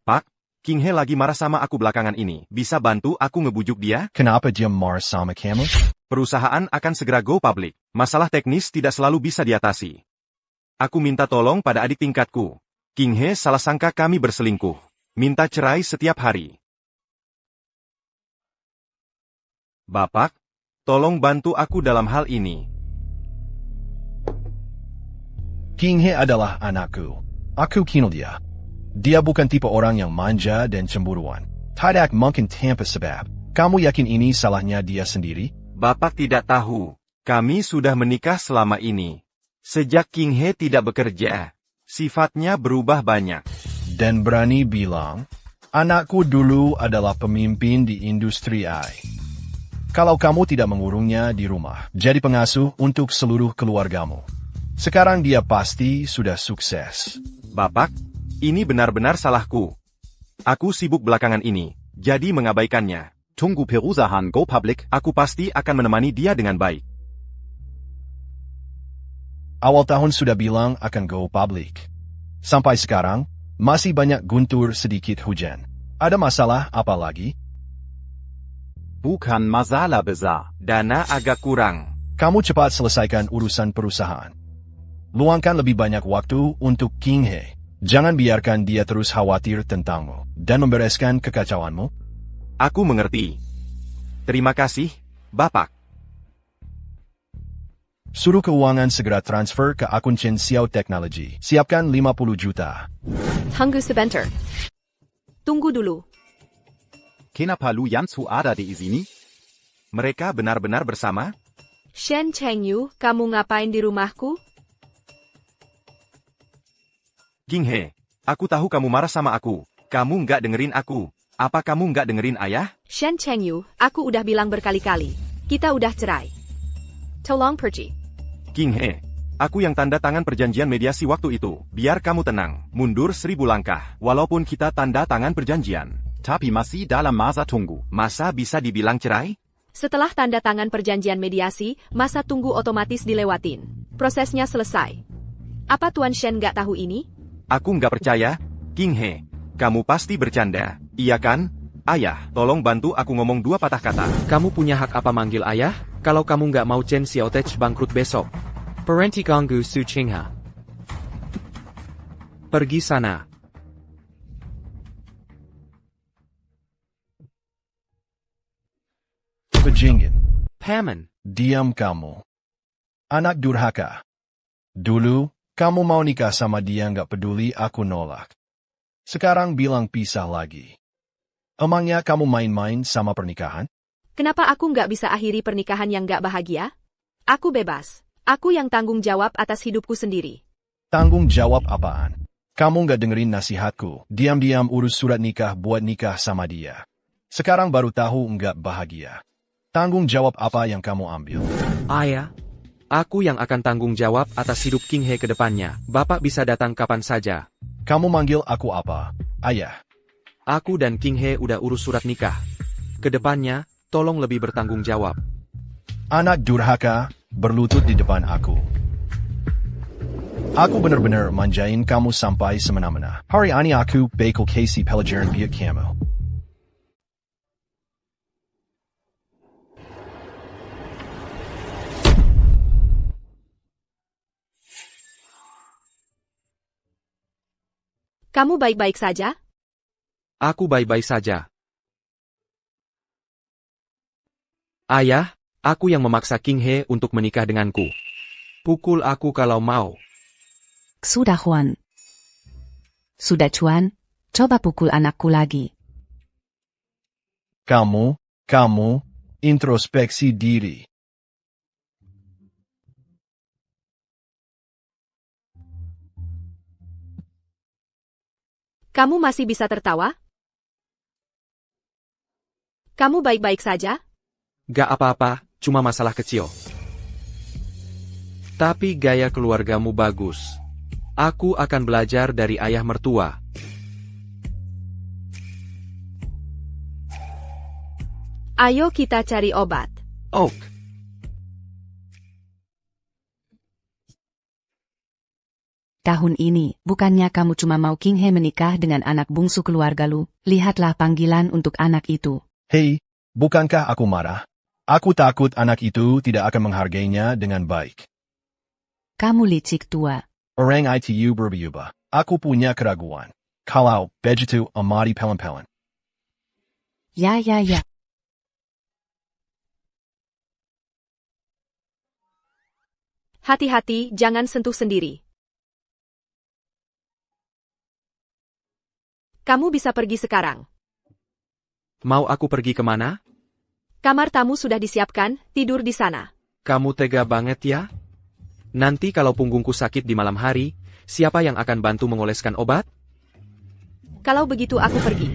Pak, King He lagi marah sama aku belakangan ini. Bisa bantu aku ngebujuk dia? Kenapa dia marah sama kamu? Perusahaan akan segera go public. Masalah teknis tidak selalu bisa diatasi. Aku minta tolong pada adik tingkatku. King He salah sangka kami berselingkuh. Minta cerai setiap hari. Bapak, tolong bantu aku dalam hal ini. King He adalah anakku. Aku kenal dia. Dia bukan tipe orang yang manja dan cemburuan. Tidak mungkin tanpa sebab. Kamu yakin ini salahnya dia sendiri? Bapak tidak tahu. Kami sudah menikah selama ini. Sejak King He tidak bekerja, sifatnya berubah banyak. Dan berani bilang, anakku dulu adalah pemimpin di industri AI. Kalau kamu tidak mengurungnya di rumah, jadi pengasuh untuk seluruh keluargamu. Sekarang dia pasti sudah sukses. Bapak, ini benar-benar salahku. Aku sibuk belakangan ini, jadi mengabaikannya. Tunggu perusahaan go public. Aku pasti akan menemani dia dengan baik. Awal tahun sudah bilang akan go public. Sampai sekarang, masih banyak guntur sedikit hujan. Ada masalah apa lagi? Bukan masalah besar. Dana agak kurang. Kamu cepat selesaikan urusan perusahaan. Luangkan lebih banyak waktu untuk King He. Jangan biarkan dia terus khawatir tentangmu dan membereskan kekacauanmu. Aku mengerti. Terima kasih, Bapak. Suruh keuangan segera transfer ke akun Chen Xiao Technology. Siapkan 50 juta. Tunggu sebentar. Tunggu dulu. Kenapa Lu Yanzu ada di sini? Mereka benar-benar bersama? Shen Chengyu, kamu ngapain di rumahku? King He, aku tahu kamu marah sama aku. Kamu nggak dengerin aku. Apa kamu nggak dengerin ayah? Shen Chengyu, aku udah bilang berkali-kali. Kita udah cerai. Tolong pergi. King He, aku yang tanda tangan perjanjian mediasi waktu itu. Biar kamu tenang, mundur 1000 langkah. Walaupun kita tanda tangan perjanjian. Tapi masih dalam masa tunggu. Masa bisa dibilang cerai? Setelah tanda tangan perjanjian mediasi, masa tunggu otomatis dilewatin. Prosesnya selesai. Apa Tuan Shen nggak tahu ini? Aku nggak percaya. King He, kamu pasti bercanda. Iya kan? Ayah, tolong bantu aku ngomong 2 patah kata. Kamu punya hak apa manggil ayah? Kalau kamu nggak mau Chen Xiaotech bangkrut besok. Parenti ganggu Su Qingha. Pergi sana. Pejingin. Paman. Diam kamu. Anak durhaka. Dulu, kamu mau nikah sama dia nggak peduli aku nolak. Sekarang bilang pisah lagi. Emangnya kamu main-main sama pernikahan? Kenapa aku nggak bisa akhiri pernikahan yang nggak bahagia? Aku bebas. Aku yang tanggung jawab atas hidupku sendiri. Tanggung jawab apaan? Kamu nggak dengerin nasihatku. Diam-diam urus surat nikah buat nikah sama dia. Sekarang baru tahu nggak bahagia. Tanggung jawab apa yang kamu ambil? Ayah, aku yang akan tanggung jawab atas hidup King He ke depannya. Bapak bisa datang kapan saja. Kamu manggil aku apa? Ayah. Aku dan King He udah urus surat nikah. Kedepannya, tolong lebih bertanggung jawab. Anak durhaka, berlutut di depan aku. Aku benar-benar manjain kamu sampai semena-mena. Hari ini aku bakal kasih pelajaran biak kamu. Kamu baik-baik saja? Aku baik-baik saja. Ayah, aku yang memaksa King He untuk menikah denganku. Pukul aku kalau mau. Sudah Juan. Sudah Chuan, coba pukul anakku lagi. Kamu, introspeksi diri. Kamu masih bisa tertawa? Kamu baik-baik saja? Gak apa-apa, cuma masalah kecil. Tapi gaya keluargamu bagus. Aku akan belajar dari ayah mertua. Ayo kita cari obat. Ok. Tahun ini, bukannya kamu cuma mau King He menikah dengan anak bungsu keluarga Lu, lihatlah panggilan untuk anak itu. Hei, bukankah aku marah? Aku takut anak itu tidak akan menghargainya dengan baik. Kamu licik tua. Orang itu berubah. Aku punya keraguan. Kalau begitu amati pelan-pelan. Ya. Hati-hati, jangan sentuh sendiri. Kamu bisa pergi sekarang. Mau aku pergi kemana? Kamar tamu sudah disiapkan, tidur di sana. Kamu tega banget ya? Nanti kalau punggungku sakit di malam hari, siapa yang akan bantu mengoleskan obat? Kalau begitu aku pergi.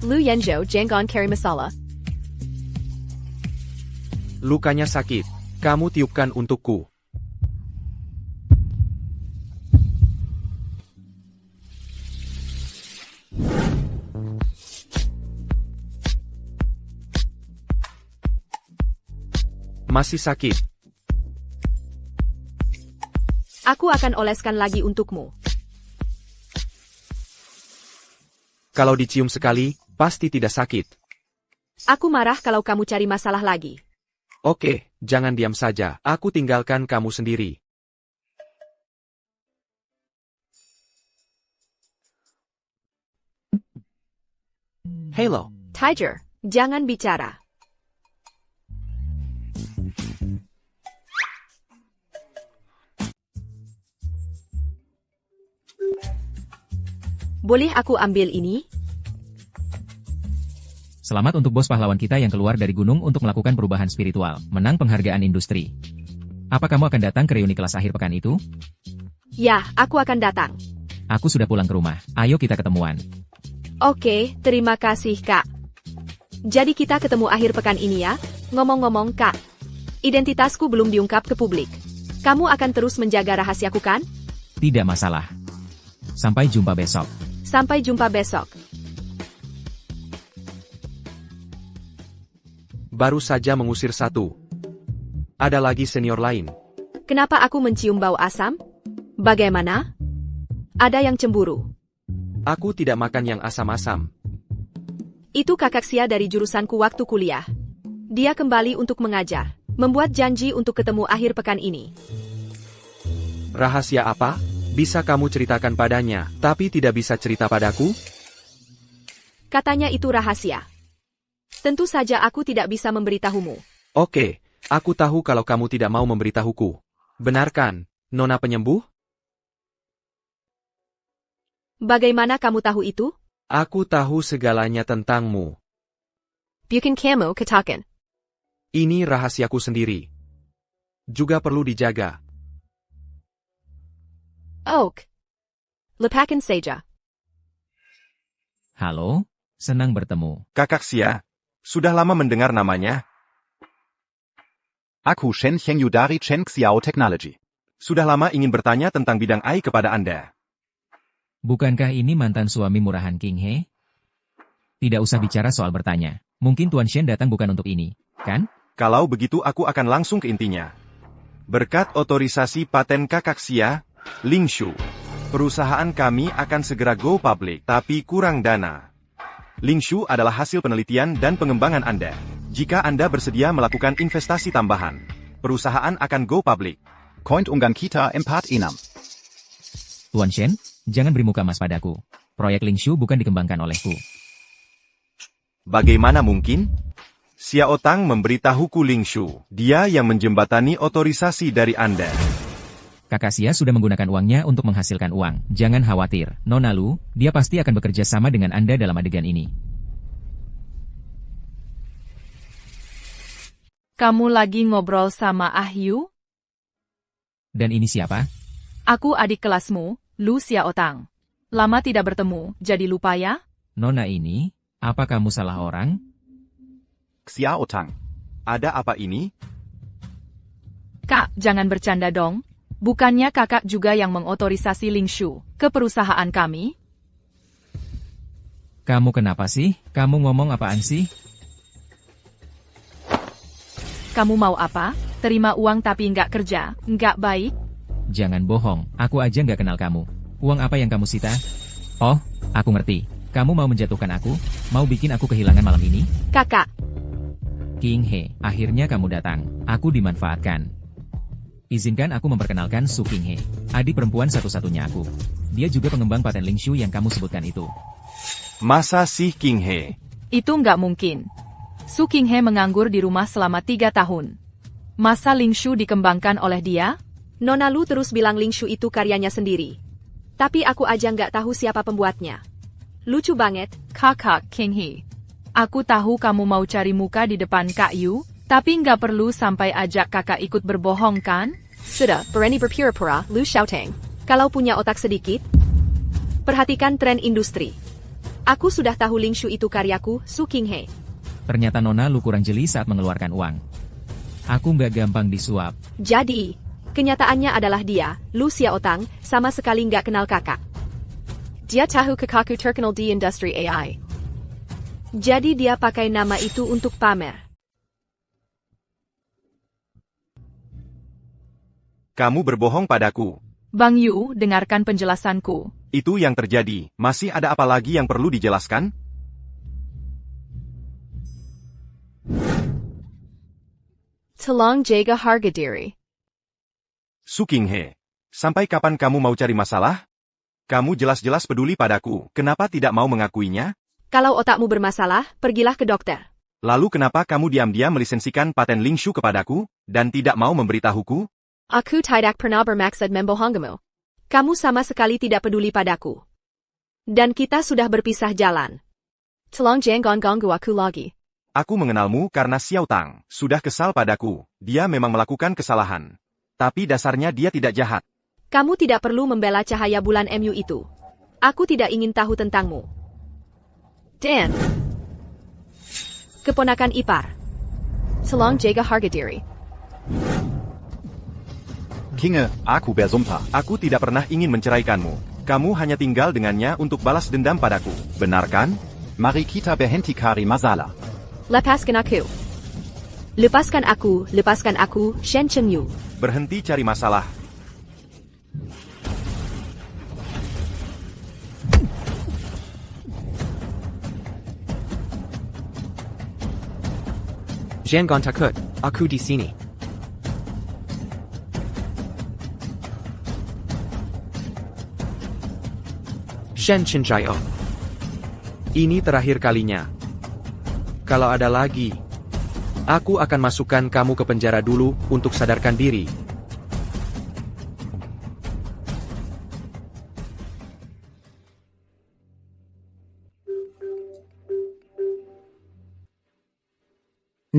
Lu Yanzhou Janggon Kari Masala. Lukanya sakit. Kamu tiupkan untukku. Masih sakit. Aku akan oleskan lagi untukmu. Kalau dicium sekali, pasti tidak sakit. Aku marah kalau kamu cari masalah lagi. Oke, jangan diam saja. Aku tinggalkan kamu sendiri. Halo. Tiger, jangan bicara. Boleh aku ambil ini? Selamat untuk bos pahlawan kita yang keluar dari gunung untuk melakukan perubahan spiritual, menang penghargaan industri. Apa kamu akan datang ke reuni kelas akhir pekan itu? Ya, aku akan datang. Aku sudah pulang ke rumah, ayo kita ketemuan. Oke, terima kasih Kak. Jadi kita ketemu akhir pekan ini ya? Ngomong-ngomong Kak, identitasku belum diungkap ke publik. Kamu akan terus menjaga rahasiaku kan? Tidak masalah. Sampai jumpa besok. Sampai jumpa besok. Baru saja mengusir satu. Ada lagi senior lain. Kenapa aku mencium bau asam? Bagaimana? Ada yang cemburu. Aku tidak makan yang asam-asam. Itu kakak Sia dari jurusanku waktu kuliah. Dia kembali untuk mengajar. Membuat janji untuk ketemu akhir pekan ini. Rahasia apa? Bisa kamu ceritakan padanya, tapi tidak bisa cerita padaku? Katanya itu rahasia. Tentu saja aku tidak bisa memberitahumu. Oke, aku tahu kalau kamu tidak mau memberitahuku. Benarkan, Nona penyembuh? Bagaimana kamu tahu itu? Aku tahu segalanya tentangmu. Bukan kamu katakan. Ini rahasiaku sendiri. Juga perlu dijaga. Oak. Lepakan saja. Halo, senang bertemu. Kakak Sia, sudah lama mendengar namanya. Aku Shen Chengyu dari Chen Xiao Technology. Sudah lama ingin bertanya tentang bidang AI kepada Anda. Bukankah ini mantan suami murahan King He? Tidak usah bicara soal bertanya. Mungkin Tuan Shen datang bukan untuk ini, kan? Kalau begitu aku akan langsung ke intinya. Berkat otorisasi paten kakak Sia, Ling Shu, perusahaan kami akan segera go public, tapi kurang dana. Ling Shu adalah hasil penelitian dan pengembangan Anda. Jika Anda bersedia melakukan investasi tambahan, perusahaan akan go public. Coin Unggan Kita Empat Enam. Tuan Shen, jangan beri muka mas padaku. Proyek Ling Shu bukan dikembangkan olehku. Bagaimana mungkin? Xiao Tang memberitahuku Ling Shu. Dia yang menjembatani otorisasi dari Anda. Kakak Sia sudah menggunakan uangnya untuk menghasilkan uang. Jangan khawatir, Nona Lu, dia pasti akan bekerja sama dengan Anda dalam adegan ini. Kamu lagi ngobrol sama Ahyu? Dan ini siapa? Aku adik kelasmu, Lu Xiao Tang. Lama tidak bertemu, jadi lupa ya? Nona ini, apa kamu salah orang? Xiao Tang. Ada apa ini? Kak, jangan bercanda dong. Bukannya kakak juga yang mengotorisasi Ling Shu ke perusahaan kami? Kamu kenapa sih? Kamu ngomong apaan sih? Kamu mau apa? Terima uang tapi nggak kerja, nggak baik? Jangan bohong, aku aja nggak kenal kamu. Uang apa yang kamu sita? Oh, aku ngerti. Kamu mau menjatuhkan aku? Mau bikin aku kehilangan malam ini? Kakak. King He, akhirnya kamu datang. Aku dimanfaatkan. Izinkan aku memperkenalkan Su King He, adik perempuan satu-satunya aku. Dia juga pengembang paten Ling Shu yang kamu sebutkan itu. Masa sih King He? Itu nggak mungkin. Su King He menganggur di rumah selama 3 tahun. Masa Ling Shu dikembangkan oleh dia? Nona Lu terus bilang Ling Shu itu karyanya sendiri. Tapi aku aja nggak tahu siapa pembuatnya. Lucu banget. Kakak King He. Aku tahu kamu mau cari muka di depan Kak Yu, tapi nggak perlu sampai ajak kakak ikut berbohong kan? Sudah, berani berpura-pura, Lu Xiaotang. Kalau punya otak sedikit, perhatikan tren industri. Aku sudah tahu Ling Shu itu karyaku, Su King He. Ternyata Nona Lu kurang jeli saat mengeluarkan uang. Aku nggak gampang disuap. Jadi, kenyataannya adalah dia, Lu Xiaotang, sama sekali nggak kenal kakak. Dia tahu kakakku terkenal di industri AI. Jadi dia pakai nama itu untuk pamer. Kamu berbohong padaku. Bang Yu, dengarkan penjelasanku. Itu yang terjadi. Masih ada apa lagi yang perlu dijelaskan? Tolong jaga harga diri. Su Qinghe, sampai kapan kamu mau cari masalah? Kamu jelas-jelas peduli padaku. Kenapa tidak mau mengakuinya? Kalau otakmu bermasalah, pergilah ke dokter. Lalu kenapa kamu diam-diam melisensikan paten Lingshu kepadaku, dan tidak mau memberitahuku? Aku tidak pernah bermaksud membohongimu. Kamu sama sekali tidak peduli padaku. Dan kita sudah berpisah jalan. Tolong jangan ganggu aku lagi. Aku mengenalmu karena Xiao Tang sudah kesal padaku. Dia memang melakukan kesalahan. Tapi dasarnya dia tidak jahat. Kamu tidak perlu membela cahaya bulan MU itu. Aku tidak ingin tahu tentangmu. Dan. Keponakan ipar. Tolong jaga harga diri. Kinge, aku bersumpah. Aku tidak pernah ingin menceraikanmu. Kamu hanya tinggal dengannya untuk balas dendam padaku. Benar kan? Mari kita berhenti cari masalah. Lepaskan aku. Lepaskan aku, Shen Chengyu. Berhenti cari masalah. Jangan takut, aku di sini. Shen Chenchayo. Ini terakhir kalinya. Kalau ada lagi, aku akan masukkan kamu ke penjara dulu untuk sadarkan diri.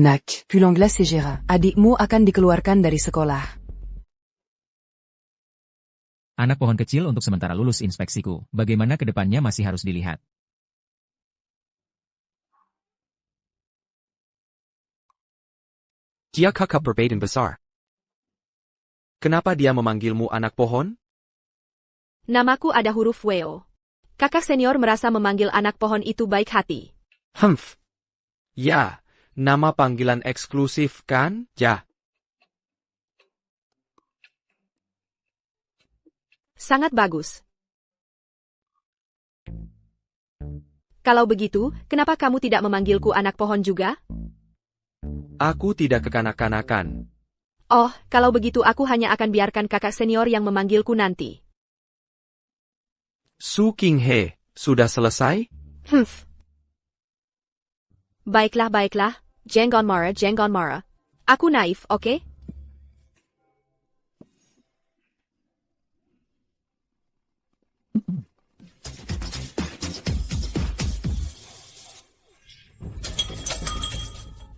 Nak, Pulangla Segera, adikmu akan dikeluarkan dari sekolah. Anak pohon kecil untuk sementara lulus inspeksiku. Bagaimana ke depannya masih harus dilihat. Dia kakak perbedaan besar. Kenapa dia memanggilmu anak pohon? Namaku ada huruf Weo. Kakak senior merasa memanggil anak pohon itu baik hati. Humph. Ya, nama panggilan eksklusif kan? Ja. Sangat bagus. Kalau begitu, kenapa kamu tidak memanggilku anak pohon juga? Aku tidak kekanak-kanakan. Oh, kalau begitu aku hanya akan biarkan kakak senior yang memanggilku nanti. Su Qinghe, sudah selesai? Humph. Baiklah. Jangan marah. Aku naif, oke?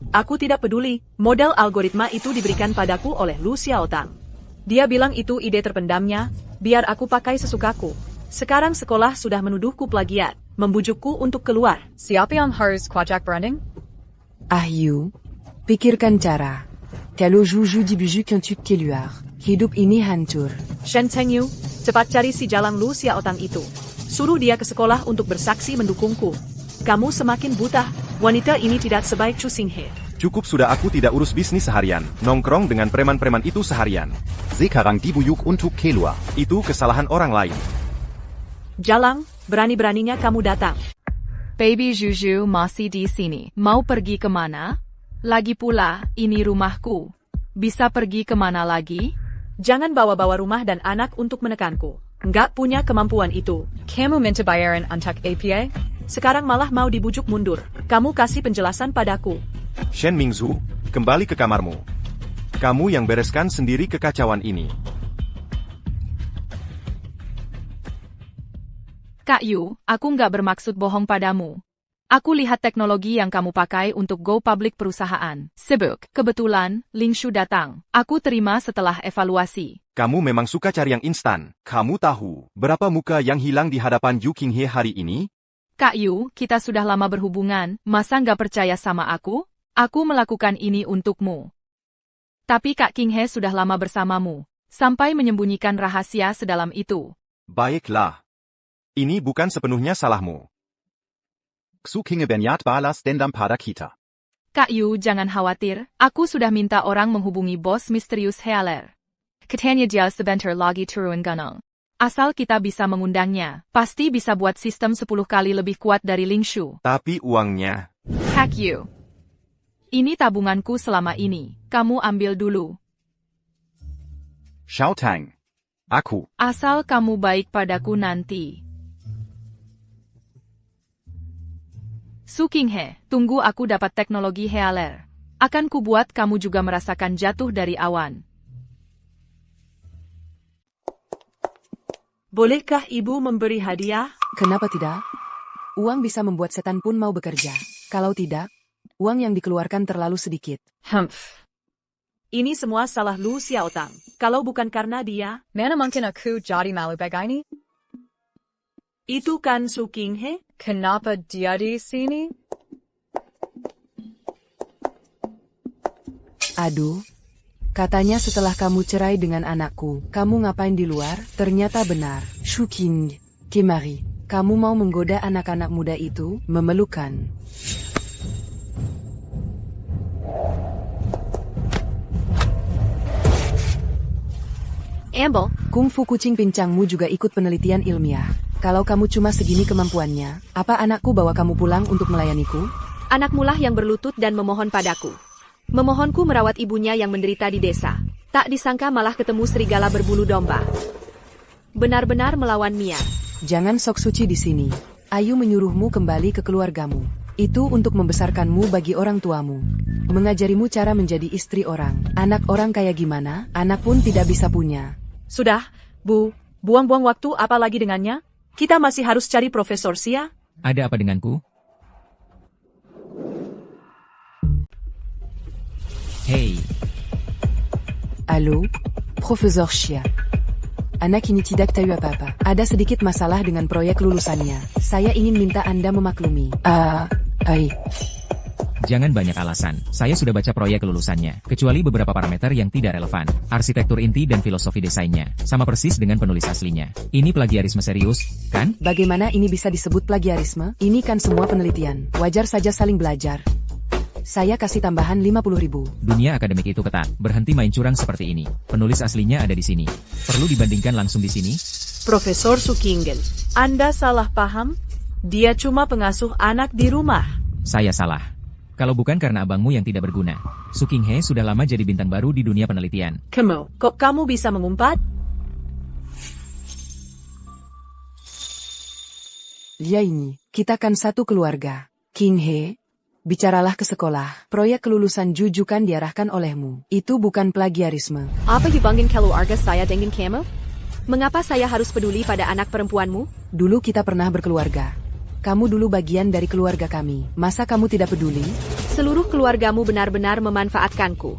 Aku tidak peduli, model algoritma itu diberikan padaku oleh Lu Xiaotang. Dia bilang itu ide terpendamnya, biar aku pakai sesukaku. Sekarang sekolah sudah menuduhku plagiat, membujukku untuk keluar. Siapa yang harus kuajak branding? Yu, pikirkan cara. Kalau Juju dibujuk untuk keluar, hidup ini hancur. Shen Chengyu, cepat cari si jalang Lu Xiaotang itu. Suruh dia ke sekolah untuk bersaksi mendukungku. Kamu semakin buta, wanita ini tidak sebaik Chu Xinghe. Cukup sudah, aku tidak urus bisnis seharian. Nongkrong dengan preman-preman itu seharian. Sekarang dibujuk untuk keluar. Itu kesalahan orang lain. Jalang, berani-beraninya kamu datang. Baby Juju masih di sini. Mau pergi kemana? Lagi pula, ini rumahku. Bisa pergi kemana lagi? Jangan bawa-bawa rumah dan anak untuk menekanku. Nggak punya kemampuan itu. Kamu minta bayaran untuk APA? Sekarang malah mau dibujuk mundur. Kamu kasih penjelasan padaku. Shen Mingzhu, kembali ke kamarmu. Kamu yang bereskan sendiri kekacauan ini. Kak Yu, aku nggak bermaksud bohong padamu. Aku lihat teknologi yang kamu pakai untuk go public perusahaan. Sibuk, kebetulan, Lingshu datang. Aku terima setelah evaluasi. Kamu memang suka cari yang instan. Kamu tahu berapa muka yang hilang di hadapan Yu Qinghe hari ini? Kak Yu, kita sudah lama berhubungan, masa nggak percaya sama aku? Aku melakukan ini untukmu. Tapi Kak Qinghe sudah lama bersamamu, sampai menyembunyikan rahasia sedalam itu. Baiklah. Ini bukan sepenuhnya salahmu. Su Qinghe berniat balas dendam pada kita. Kak Yu, jangan khawatir, aku sudah minta orang menghubungi bos misterius Healer. Katanya dia sebentar lagi turun gunung. Asal kita bisa mengundangnya, pasti bisa buat sistem 10 kali lebih kuat dari Lingshu. Tapi uangnya... Hack you. Ini tabunganku selama ini. Kamu ambil dulu. Xiao Tang. Aku. Asal kamu baik padaku nanti. Su Qinghe, tunggu aku dapat teknologi Healer. Akan kubuat kamu juga merasakan jatuh dari awan. Bolehkah ibu memberi hadiah? Kenapa tidak? Uang bisa membuat setan pun mau bekerja. Kalau tidak, uang yang dikeluarkan terlalu sedikit. Humph. Ini semua salah Lu Xiaotang. Kalau bukan karena dia, mana mungkin aku jadi malu begini? Itu kan Su Qinghe? Kenapa dia di sini? Aduh. Katanya setelah kamu cerai dengan anakku, kamu ngapain di luar? Ternyata benar. Shu Qinghe, mari. Kamu mau menggoda anak-anak muda itu, memelukkan. Amble, Kungfu kucing pincangmu juga ikut penelitian ilmiah. Kalau kamu cuma segini kemampuannya, apa anakku bawa kamu pulang untuk melayaniku? anakmu lah yang berlutut dan memohon padaku. Memohonku merawat ibunya yang menderita di desa. Tak disangka malah ketemu serigala berbulu domba. Benar-benar melawan Mia. Jangan sok suci di sini. Ayu menyuruhmu kembali ke keluargamu. Itu untuk membesarkanmu bagi orang tuamu. Mengajarimu cara menjadi istri orang. Anak orang kayak gimana, anak pun tidak bisa punya. Sudah, Bu. Buang-buang waktu apa lagi dengannya? Kita masih harus cari Profesor Xia. Ada apa denganku? Hei. Halo, Profesor Xia. Anak ini tidak tahu apa-apa. Ada sedikit masalah dengan proyek lulusannya. Saya ingin minta Anda memaklumi. Jangan banyak alasan. Saya sudah baca proyek lulusannya, kecuali beberapa parameter yang tidak relevan. Arsitektur inti dan filosofi desainnya, sama persis dengan penulis aslinya. Ini plagiarisme serius, kan? Bagaimana ini bisa disebut plagiarisme? Ini kan semua penelitian. Wajar saja saling belajar. Saya kasih tambahan 50.000. Dunia akademik itu ketat. Berhenti main curang seperti ini. Penulis aslinya ada di sini. Perlu dibandingkan langsung di sini? Profesor Su Qinghe, Anda salah paham? Dia cuma pengasuh anak di rumah. Saya salah. Kalau bukan karena abangmu yang tidak berguna. Su Qinghe sudah lama jadi bintang baru di dunia penelitian. Kok kamu bisa mengumpat? Dia ini, kita kan satu keluarga. Qinghe, bicaralah ke sekolah. Proyek kelulusan jujukan diarahkan olehmu. Itu bukan plagiarisme. Apa hubungan keluarga saya dengan kamu? Mengapa saya harus peduli pada anak perempuanmu? Dulu kita pernah berkeluarga. Kamu dulu bagian dari keluarga kami. Masa kamu tidak peduli? Seluruh keluargamu benar-benar memanfaatkanku.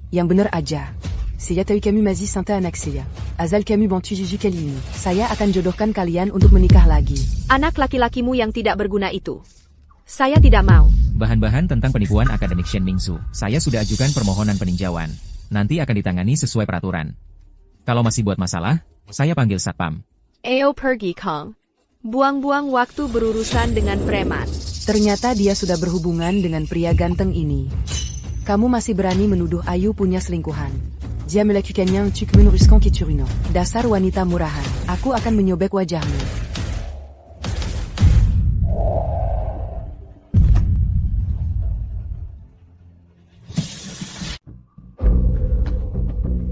Yang benar aja. Saya tahu kami masih santai anak saya. Azal kami bantu Juju kali ini. Saya akan jodohkan kalian untuk menikah lagi. Anak laki-lakimu yang tidak berguna itu. Saya tidak mau. Bahan-bahan tentang penipuan akademik Shen Mingsu. Saya sudah ajukan permohonan peninjauan. Nanti akan ditangani sesuai peraturan. Kalau masih buat masalah, saya panggil satpam. Ayo pergi, Kong. Buang-buang waktu berurusan dengan preman. Ternyata dia sudah berhubungan dengan pria ganteng ini. Kamu masih berani menuduh Ayu punya selingkuhan. Dia melakukannya untuk meneruskan keturunan. Dasar wanita murahan. Aku akan menyobek wajahmu.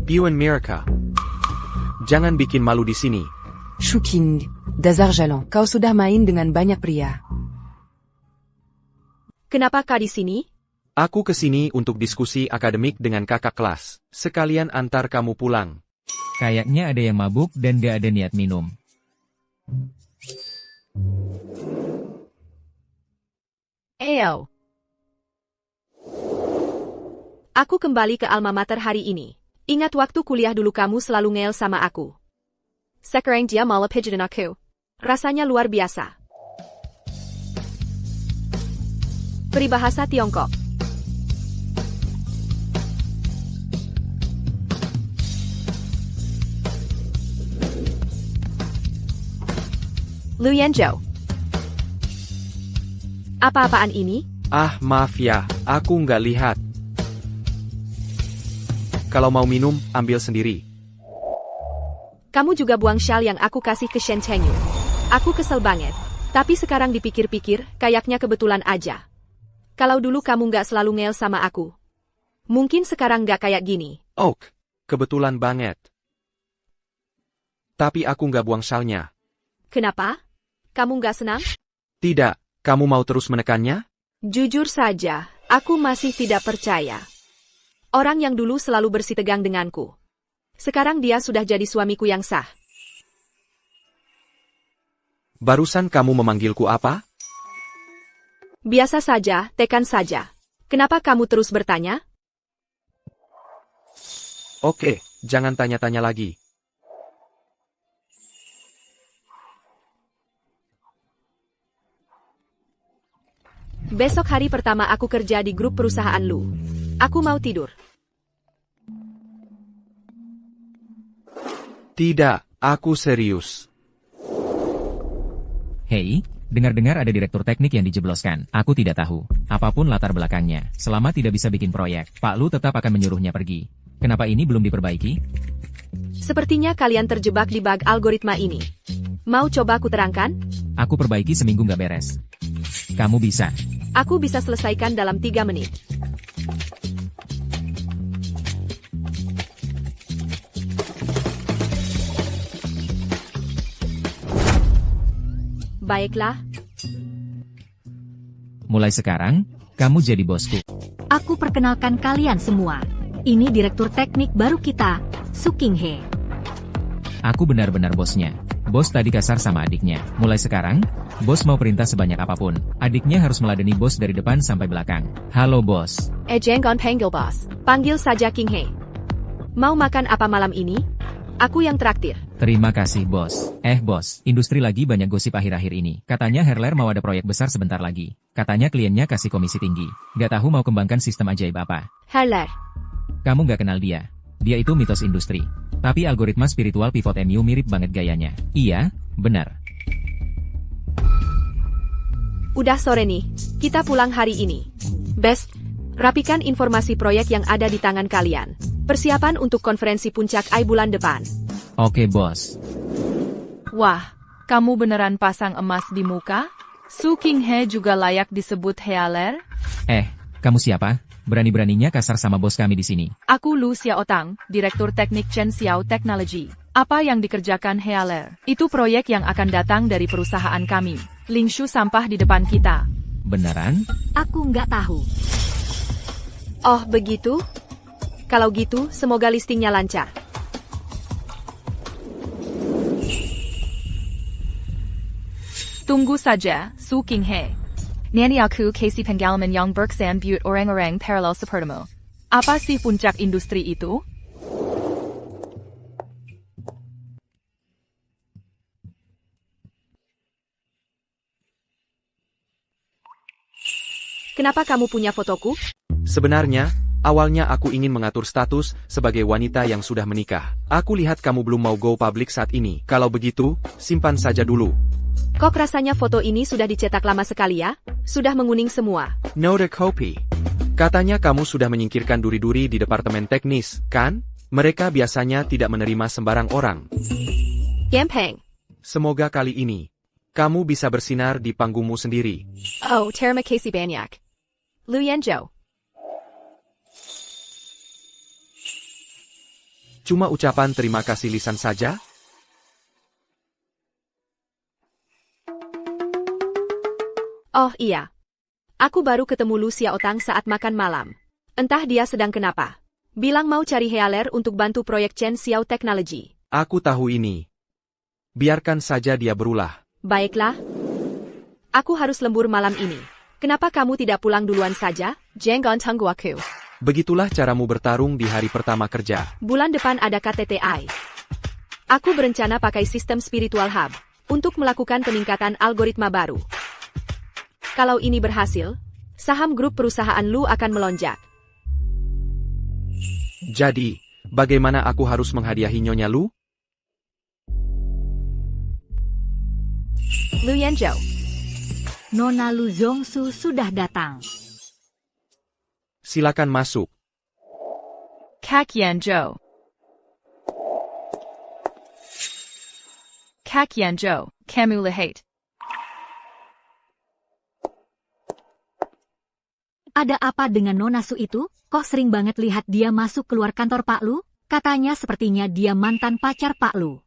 Piuan Mirka. Jangan bikin malu di sini. Shu Qinghe, dasar jalan. Kau sudah main dengan banyak pria. Kenapa kau di sini? Aku kesini untuk diskusi akademik dengan kakak kelas. Sekalian antar kamu pulang. Kayaknya ada yang mabuk dan gak ada niat minum. Ayo. Aku kembali ke alma mater hari ini. Ingat waktu kuliah dulu kamu selalu ngel sama aku. Sekarang dia malah pijitin aku. Rasanya luar biasa. Peribahasa Tiongkok. Lu Yanzhou. Apa-apaan ini? Maaf ya, aku nggak lihat. Kalau mau minum, ambil sendiri. Kamu juga buang shawl yang aku kasih ke Shen Chengyu. Aku kesel banget. Tapi sekarang dipikir-pikir, kayaknya kebetulan aja. Kalau dulu kamu nggak selalu ngel sama aku. Mungkin sekarang nggak kayak gini. Oh, kebetulan banget. Tapi aku nggak buang shawlnya. Kenapa? Kamu nggak senang? Tidak, kamu mau terus menekannya? Jujur saja, aku masih tidak percaya. Orang yang dulu selalu bersitegang denganku. Sekarang dia sudah jadi suamiku yang sah. Barusan kamu memanggilku apa? Biasa saja, tekan saja. Kenapa kamu terus bertanya? Oke, jangan tanya-tanya lagi. Besok hari pertama aku kerja di grup perusahaan Lu. Aku mau tidur. Tidak, aku serius. Hei, dengar-dengar ada direktur teknik yang dijebloskan. Aku tidak tahu. Apapun latar belakangnya, selama tidak bisa bikin proyek, Pak Lu tetap akan menyuruhnya pergi. Kenapa ini belum diperbaiki? Sepertinya kalian terjebak di bug algoritma ini. Mau coba aku terangkan? Aku perbaiki seminggu nggak beres. Kamu bisa. Aku bisa selesaikan dalam 3 menit. Baiklah. Mulai sekarang, kamu jadi bosku. Aku perkenalkan kalian semua. Ini direktur teknik baru kita, Su Qinghe. Aku benar-benar bosnya. Bos tadi kasar sama adiknya. Mulai sekarang, bos mau perintah sebanyak apapun. Adiknya harus meladeni bos dari depan sampai belakang. Halo bos. Jangan panggil bos. Panggil saja Qinghe. Mau makan apa malam ini? Aku yang traktir. Terima kasih bos. Bos, industri lagi banyak gosip akhir-akhir ini. Katanya Herler mau ada proyek besar sebentar lagi. Katanya kliennya kasih komisi tinggi. Gak tahu mau kembangkan sistem ajaib apa. Herler. Kamu gak kenal dia. Dia itu mitos industri. Tapi algoritma spiritual pivot MU mirip banget gayanya. Iya, benar. Udah sore nih. Kita pulang hari ini. Best, rapikan informasi proyek yang ada di tangan kalian. Persiapan untuk konferensi puncak AI bulan depan. Oke bos. Wah, kamu beneran pasang emas di muka? Su Qinghe juga layak disebut Healer? Kamu siapa? Berani-beraninya kasar sama bos kami di sini. Aku Lu Xiaotang, Direktur Teknik Chen Xiao Technology. Apa yang dikerjakan Healer? Itu proyek yang akan datang dari perusahaan kami. Lingshu sampah di depan kita. Beneran? Aku nggak tahu. Oh, begitu? Kalau gitu, semoga listingnya lancar. Tunggu saja, Su Qinghe. Nani aku Casey Pengalaman yang Berksan Butte orang-orang paralel sepertimu. Apa sih puncak industri itu? Kenapa kamu punya fotoku? Sebenarnya, awalnya aku ingin mengatur status sebagai wanita yang sudah menikah. Aku lihat kamu belum mau go public saat ini. Kalau begitu, simpan saja dulu. Kok rasanya foto ini sudah dicetak lama sekali ya? Sudah menguning semua. Note copy. Katanya kamu sudah menyingkirkan duri-duri di departemen teknis, kan? Mereka biasanya tidak menerima sembarang orang. Gampang. Semoga kali ini, kamu bisa bersinar di panggungmu sendiri. Oh, terima kasih banyak. Lu Yanzhou. Cuma ucapan terima kasih lisan saja? Oh iya. Aku baru ketemu Lu Xiaotang saat makan malam. Entah dia sedang kenapa. Bilang mau cari Healer untuk bantu proyek Chen Xiao Technology. Aku tahu ini. Biarkan saja dia berulah. Baiklah. Aku harus lembur malam ini. Kenapa kamu tidak pulang duluan saja? Jangan tunggu aku. Begitulah caramu bertarung di hari pertama kerja. Bulan depan ada KTTI. Aku berencana pakai sistem spiritual hub untuk melakukan peningkatan algoritma baru. Kalau ini berhasil, saham grup perusahaan Lu akan melonjak. Jadi, bagaimana aku harus menghadiahi Nyonya Lu? Lu Yanzhou. Nona Lu Zhongsu sudah datang. Silakan masuk. Kak Yanzhou. Kak Yanzhou, kamu lihat. Ada apa dengan Nona Su itu? Kok sering banget lihat dia masuk keluar kantor Pak Lu? Katanya sepertinya dia mantan pacar Pak Lu.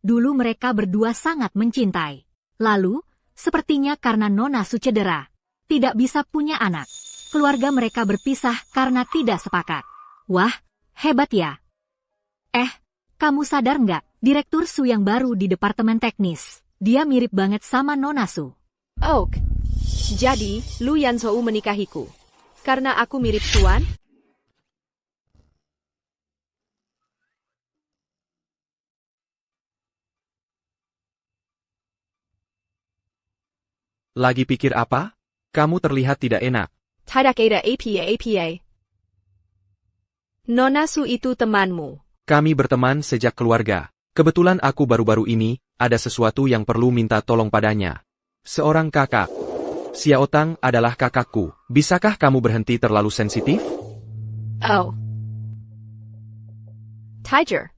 Dulu mereka berdua sangat mencintai. Lalu, sepertinya karena Nona Su cedera, tidak bisa punya anak. Keluarga mereka berpisah karena tidak sepakat. Wah, hebat ya. Kamu sadar nggak? Direktur Su yang baru di Departemen Teknis. Dia mirip banget sama Nona Su. Oh, jadi, Lu Yanzhou menikahiku. Karena aku mirip Tuan? Lagi pikir apa? Kamu terlihat tidak enak. Tidak ada apa. Nona Su itu temanmu. Kami berteman sejak keluarga. Kebetulan aku baru-baru ini, ada sesuatu yang perlu minta tolong padanya. Seorang kakak. Xiao Tang adalah kakakku. Bisakah kamu berhenti terlalu sensitif? Oh. Tiger.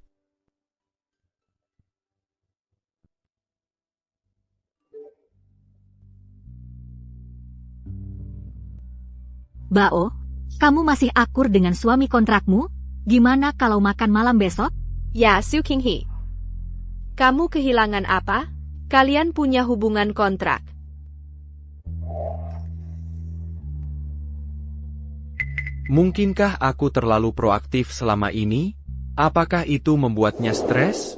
Bao, kamu masih akur dengan suami kontrakmu? Gimana kalau makan malam besok? Ya, Su Qinghe. Kamu kehilangan apa? Kalian punya hubungan kontrak. Mungkinkah aku terlalu proaktif selama ini? Apakah itu membuatnya stres?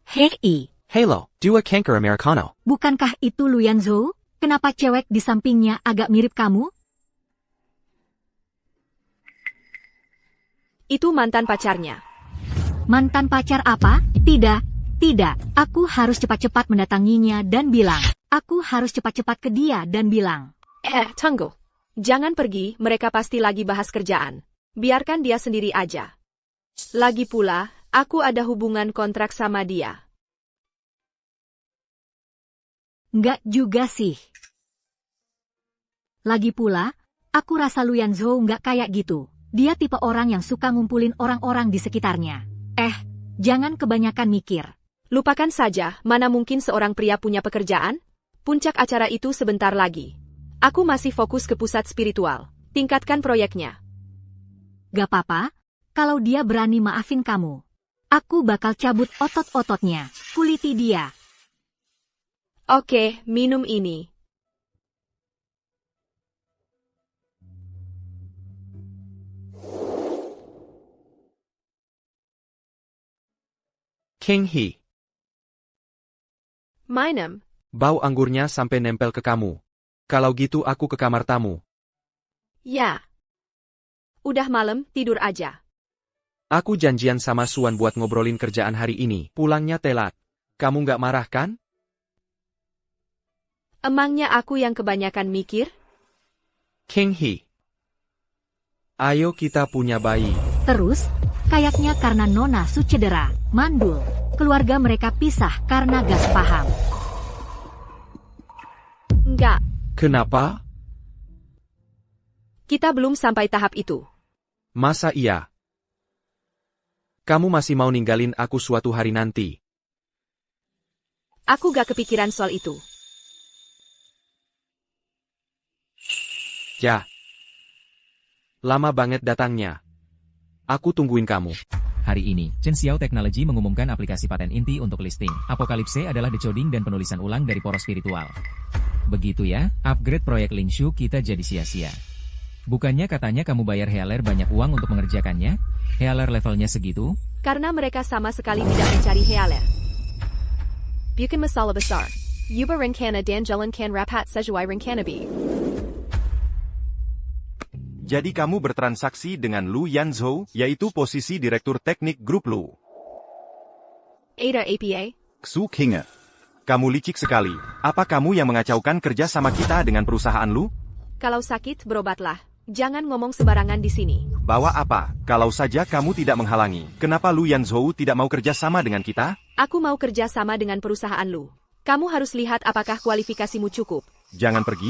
Hei, Halo, dua kanker Americano. bukankah itu Lu Yanzhou? Kenapa cewek di sampingnya agak mirip kamu? Itu mantan pacarnya. Mantan pacar apa? Tidak. Aku harus cepat-cepat mendatanginya dan bilang. Aku harus cepat-cepat ke dia dan bilang. Tunggu. Jangan pergi, mereka pasti lagi bahas kerjaan. Biarkan dia sendiri aja. Lagi pula, aku ada hubungan kontrak sama dia. Nggak juga sih. Lagi pula, aku rasa Lu Yanzhou nggak kayak gitu. Dia tipe orang yang suka ngumpulin orang-orang di sekitarnya. Jangan kebanyakan mikir. Lupakan saja, mana mungkin seorang pria punya pekerjaan? Puncak acara itu sebentar lagi. Aku masih fokus ke pusat spiritual. Tingkatkan proyeknya. Gak apa-apa, kalau dia berani maafin kamu. Aku bakal cabut otot-ototnya, kuliti dia. Oke, minum ini. Qinghe, Minum. bau anggurnya sampai nempel ke kamu. Kalau gitu aku ke kamar tamu. Ya. Udah malam, tidur aja. Aku janjian sama Suan buat ngobrolin kerjaan hari ini. Pulangnya telat. Kamu nggak marah kan? Emangnya aku yang kebanyakan mikir? Qinghe, ayo kita punya bayi. Terus, kayaknya karena Nona Su cedera, mandul, keluarga mereka pisah karena gak sepaham. Enggak. Kenapa? Kita belum sampai tahap itu. Masa iya? Kamu masih mau ninggalin aku suatu hari nanti? Aku gak kepikiran soal itu. Ya. Lama banget datangnya. Aku tungguin kamu. Hari ini, Chen Xiao Technology mengumumkan aplikasi paten inti untuk listing. Apokalipse adalah decoding dan penulisan ulang dari poros spiritual. Begitu ya, upgrade proyek Lingshu kita jadi sia-sia. Bukannya katanya kamu bayar Healer banyak uang untuk mengerjakannya? Healer levelnya segitu? Karena mereka sama sekali tidak mencari Healer. Bukan masalah besar. Yuba rencana dan jalankan rapat sesuai rencana B. Jadi kamu bertransaksi dengan Lu Yanzhou, yaitu posisi Direktur Teknik Grup Lu. Ada APA? Xu Qinghe, Kamu licik sekali. Apa kamu yang mengacaukan kerja sama kita dengan perusahaan Lu? Kalau sakit, berobatlah. Jangan ngomong sembarangan di sini. Bawa apa? Kalau saja kamu tidak menghalangi, kenapa Lu Yanzhou tidak mau kerja sama dengan kita? Aku mau kerja sama dengan perusahaan Lu. Kamu harus lihat apakah kualifikasimu cukup. Jangan pergi,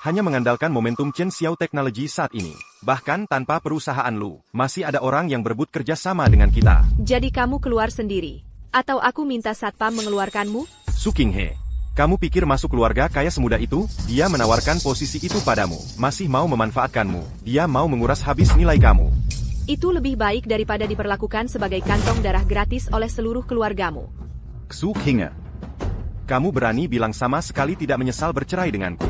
hanya mengandalkan momentum Chen Xiao Technology saat ini. Bahkan tanpa perusahaan Lu, masih ada orang yang berebut kerja sama dengan kita. Jadi kamu keluar sendiri? Atau aku minta satpam mengeluarkanmu? Su Qinghe, kamu pikir masuk keluarga kaya semudah itu? Dia menawarkan posisi itu padamu, masih mau memanfaatkanmu. Dia mau menguras habis nilai kamu. Itu lebih baik daripada diperlakukan sebagai kantong darah gratis oleh seluruh keluargamu. Su Qinghe, Kamu berani bilang sama sekali tidak menyesal bercerai denganku.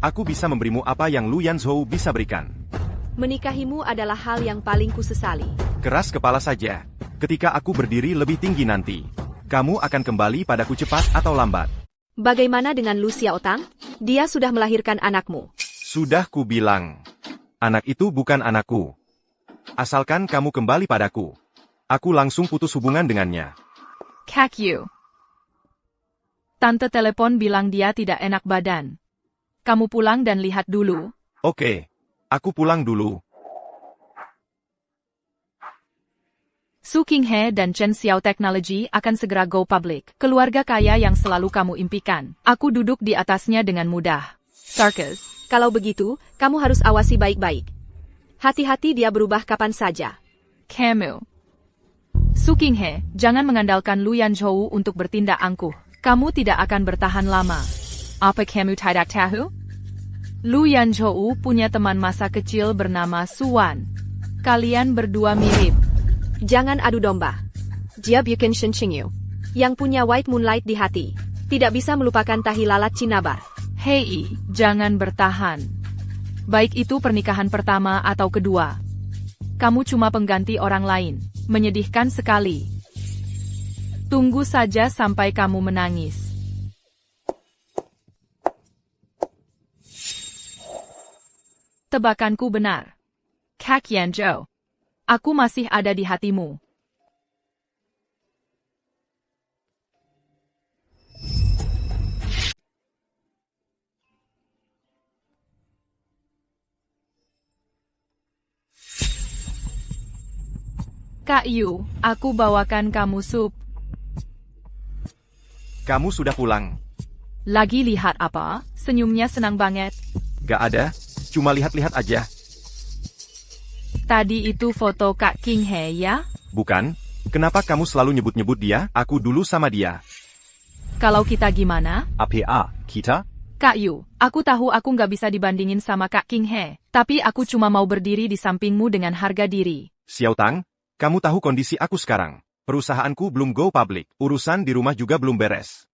Aku bisa memberimu apa yang Lu Yanzhou bisa berikan. Menikahimu adalah hal yang paling kusesali. Keras kepala saja. Ketika aku berdiri lebih tinggi nanti, kamu akan kembali padaku cepat atau lambat. Bagaimana dengan Lu Xiaotang? Dia sudah melahirkan anakmu. Sudah ku bilang. Anak itu bukan anakku. Asalkan kamu kembali padaku, aku langsung putus hubungan dengannya. Kak Yu. Tante telepon bilang dia tidak enak badan. Kamu pulang dan lihat dulu. Oke, aku pulang dulu. Su Qinghe dan Chen Xiao Technology akan segera go public. Keluarga kaya yang selalu kamu impikan. Aku duduk di atasnya dengan mudah. Sarkis. Kalau begitu, kamu harus awasi baik-baik. Hati-hati dia berubah kapan saja. Kamu. Su Qinghe, jangan mengandalkan Lu Yanzhou untuk bertindak angkuh. Kamu tidak akan bertahan lama. Apa kamu tidak tahu? Lu Yanzhou punya teman masa kecil bernama Suwan. Kalian berdua mirip. Jangan adu domba. Dia bukan Shen Qingyu, yang punya white moonlight di hati. Tidak bisa melupakan tahi lalat Cinabar. Hei, jangan bertahan. Baik itu pernikahan pertama atau kedua. Kamu cuma pengganti orang lain. Menyedihkan sekali. Tunggu saja sampai kamu menangis. Tebakanku benar. Kak Yanzhou. Aku masih ada di hatimu. Kak Yu, aku bawakan kamu sup. Kamu sudah pulang. Lagi lihat apa? Senyumnya senang banget. Gak ada, cuma lihat-lihat aja. Tadi itu foto Kak Qinghe ya? Bukan, kenapa kamu selalu nyebut-nyebut dia? Aku dulu sama dia. Kalau kita gimana? APA, kita? Kak Yu, aku tahu aku nggak bisa dibandingin sama Kak Qinghe, tapi aku cuma mau berdiri di sampingmu dengan harga diri. Xiaotang, kamu tahu kondisi aku sekarang. Perusahaanku belum go public, urusan di rumah juga belum beres.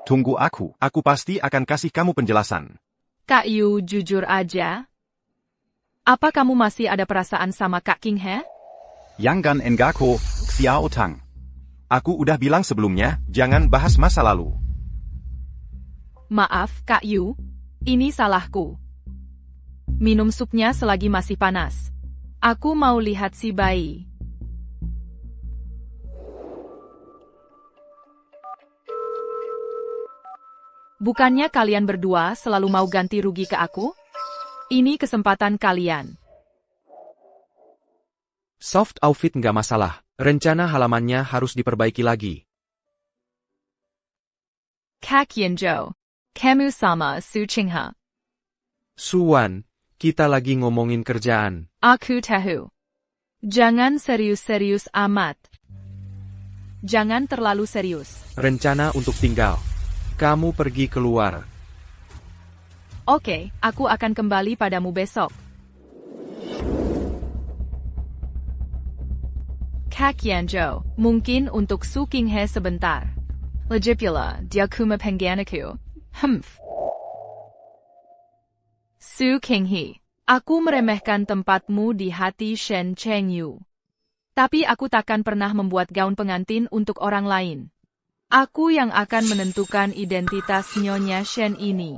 Tunggu aku. Aku pasti akan kasih kamu penjelasan. Kak Yu, jujur aja. Apa kamu masih ada perasaan sama Kak Qinghe? Yangan Engako, Xiaotang. Aku udah bilang sebelumnya, jangan bahas masa lalu. Maaf, Kak Yu. Ini salahku. Minum supnya selagi masih panas. Aku mau lihat si bayi. Bukannya kalian berdua selalu mau ganti rugi ke aku? Ini kesempatan kalian. Soft outfit nggak masalah. Rencana halamannya harus diperbaiki lagi. Kak Yanzhou. Kamu sama Su Qinghe. Suwan, kita lagi ngomongin kerjaan. Aku tahu. Jangan serius-serius amat. Jangan terlalu serius. Rencana untuk tinggal. Kamu pergi keluar. Oke, aku akan kembali padamu besok. Kak Yanzhou, mungkin untuk Su Qinghe sebentar. Lagipula, dia kuma pengganaku. Su Qinghe, aku meremehkan tempatmu di hati Shen Chengyu. Tapi aku takkan pernah membuat gaun pengantin untuk orang lain. Aku yang akan menentukan identitas Nyonya Shen ini.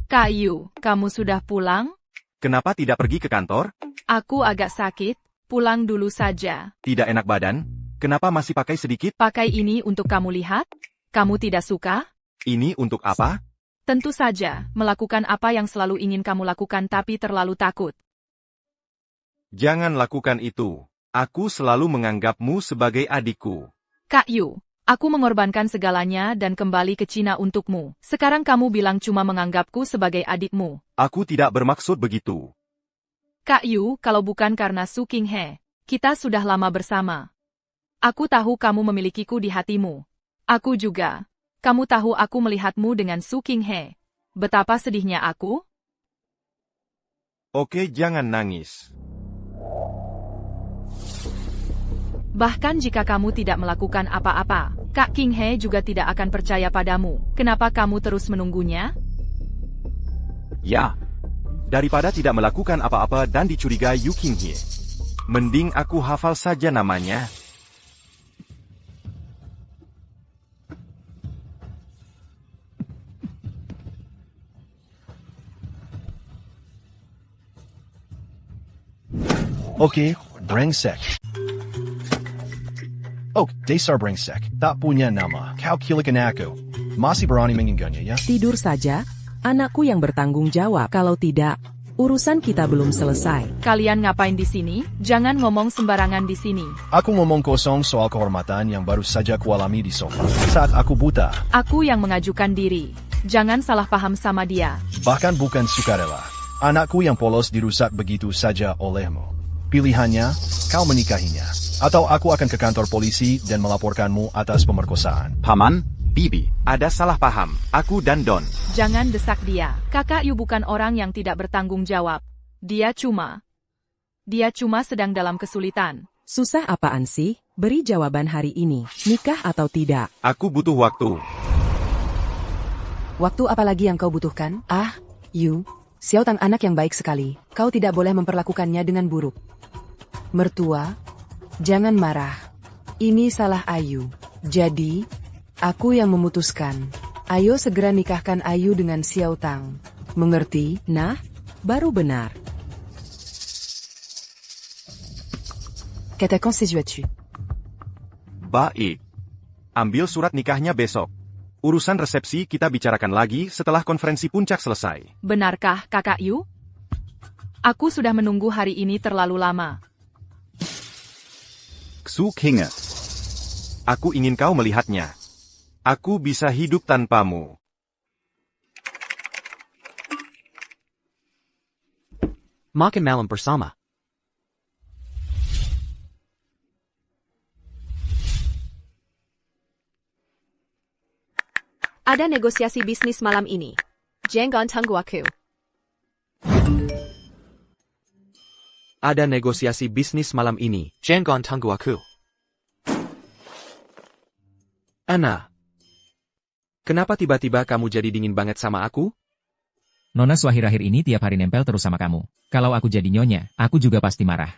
Kak Yu, kamu sudah pulang? Kenapa tidak pergi ke kantor? Aku agak sakit, pulang dulu saja. Tidak enak badan? Kenapa masih pakai sedikit? Pakai ini untuk kamu lihat? Kamu tidak suka? Ini untuk apa? Tentu saja, melakukan apa yang selalu ingin kamu lakukan tapi terlalu takut. Jangan lakukan itu. Aku selalu menganggapmu sebagai adikku. Kak Yu, Aku mengorbankan segalanya dan kembali ke Cina untukmu. Sekarang kamu bilang cuma menganggapku sebagai adikmu. Aku tidak bermaksud begitu. Kak Yu, kalau bukan karena Su Qinghe, kita sudah lama bersama. Aku tahu kamu memilikiku di hatimu. Aku juga. Kamu tahu aku melihatmu dengan Su Qinghe. Betapa sedihnya aku? Oke, jangan nangis. Bahkan jika kamu tidak melakukan apa-apa, Kak Qinghe juga tidak akan percaya padamu. Kenapa kamu terus menunggunya? Ya. Daripada tidak melakukan apa-apa dan dicurigai Yu Qinghe, mending aku hafal saja namanya. Oke, brengsek. Oh, dasar brengsek. Tak punya nama. Kau kilikan aku. Masih berani mengingatnya ya? Tidur saja, anakku yang bertanggung jawab. Kalau tidak, urusan kita belum selesai. Kalian ngapain di sini? Jangan ngomong sembarangan di sini. Aku ngomong kosong soal kehormatan yang baru saja kualami di sofa. Saat aku buta. Aku yang mengajukan diri. Jangan salah paham sama dia. Bahkan bukan sukarela. Anakku yang polos dirusak begitu saja olehmu. Pilihannya, kau menikahinya. Atau aku akan ke kantor polisi dan melaporkanmu atas pemerkosaan. Paman, Bibi. Ada salah paham. Aku dan Don. Jangan desak dia. Kakak Yu bukan orang yang tidak bertanggung jawab. Dia cuma sedang dalam kesulitan. Susah apaan sih? Beri jawaban hari ini. Nikah atau tidak? Aku butuh waktu. Waktu apa lagi yang kau butuhkan? Ah, Yu, Xiao Tang anak yang baik sekali. Kau tidak boleh memperlakukannya dengan buruk. Mertua, jangan marah. Ini salah Ayu. Jadi, aku yang memutuskan. Ayo segera nikahkan Ayu dengan Xiao Tang. Mengerti? Nah, baru benar. Katakan sesuatu. Baik. Ambil surat nikahnya besok. Urusan resepsi kita bicarakan lagi setelah konferensi puncak selesai. Benarkah, Kakak Yu? Aku sudah menunggu hari ini terlalu lama. Su Qinghe. Aku ingin kau melihatnya. Aku bisa hidup tanpamu. Makan malam bersama. Ada negosiasi bisnis malam ini. Jangan tunggu aku. Ada negosiasi bisnis malam ini. Jangan tunggu aku. Anna. Kenapa tiba-tiba kamu jadi dingin banget sama aku? Nona Su akhir-akhir ini tiap hari nempel terus sama kamu. Kalau aku jadi nyonya, aku juga pasti marah.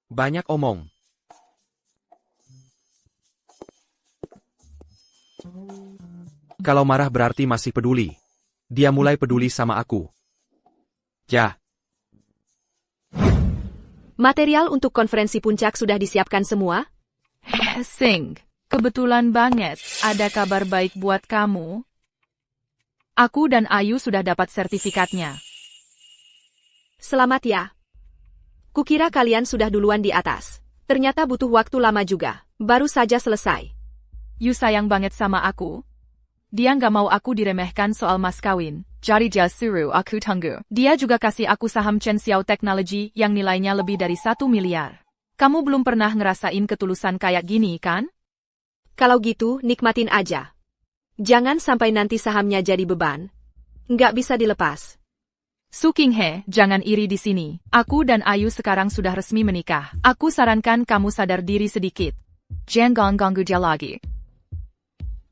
Banyak omong. Kalau marah berarti masih peduli. Dia mulai peduli sama aku. Ya. Material untuk konferensi puncak sudah disiapkan semua? Sing, kebetulan banget, ada kabar baik buat kamu. Aku dan Ayu sudah dapat sertifikatnya. Selamat ya. Kukira kalian sudah duluan di atas. Ternyata butuh waktu lama juga. Baru saja selesai. Yu sayang banget sama aku. Dia nggak mau aku diremehkan soal mas kawin. Jadi dia suruh aku tunggu. Dia juga kasih aku saham Chen Xiao Technology yang nilainya lebih dari 1 miliar. Kamu belum pernah ngerasain ketulusan kayak gini, kan? Kalau gitu, nikmatin aja. Jangan sampai nanti sahamnya jadi beban. Nggak bisa dilepas. Su Qinghe, jangan iri di sini. Aku dan Ayu sekarang sudah resmi menikah. Aku sarankan kamu sadar diri sedikit. Jangan ganggu dia lagi.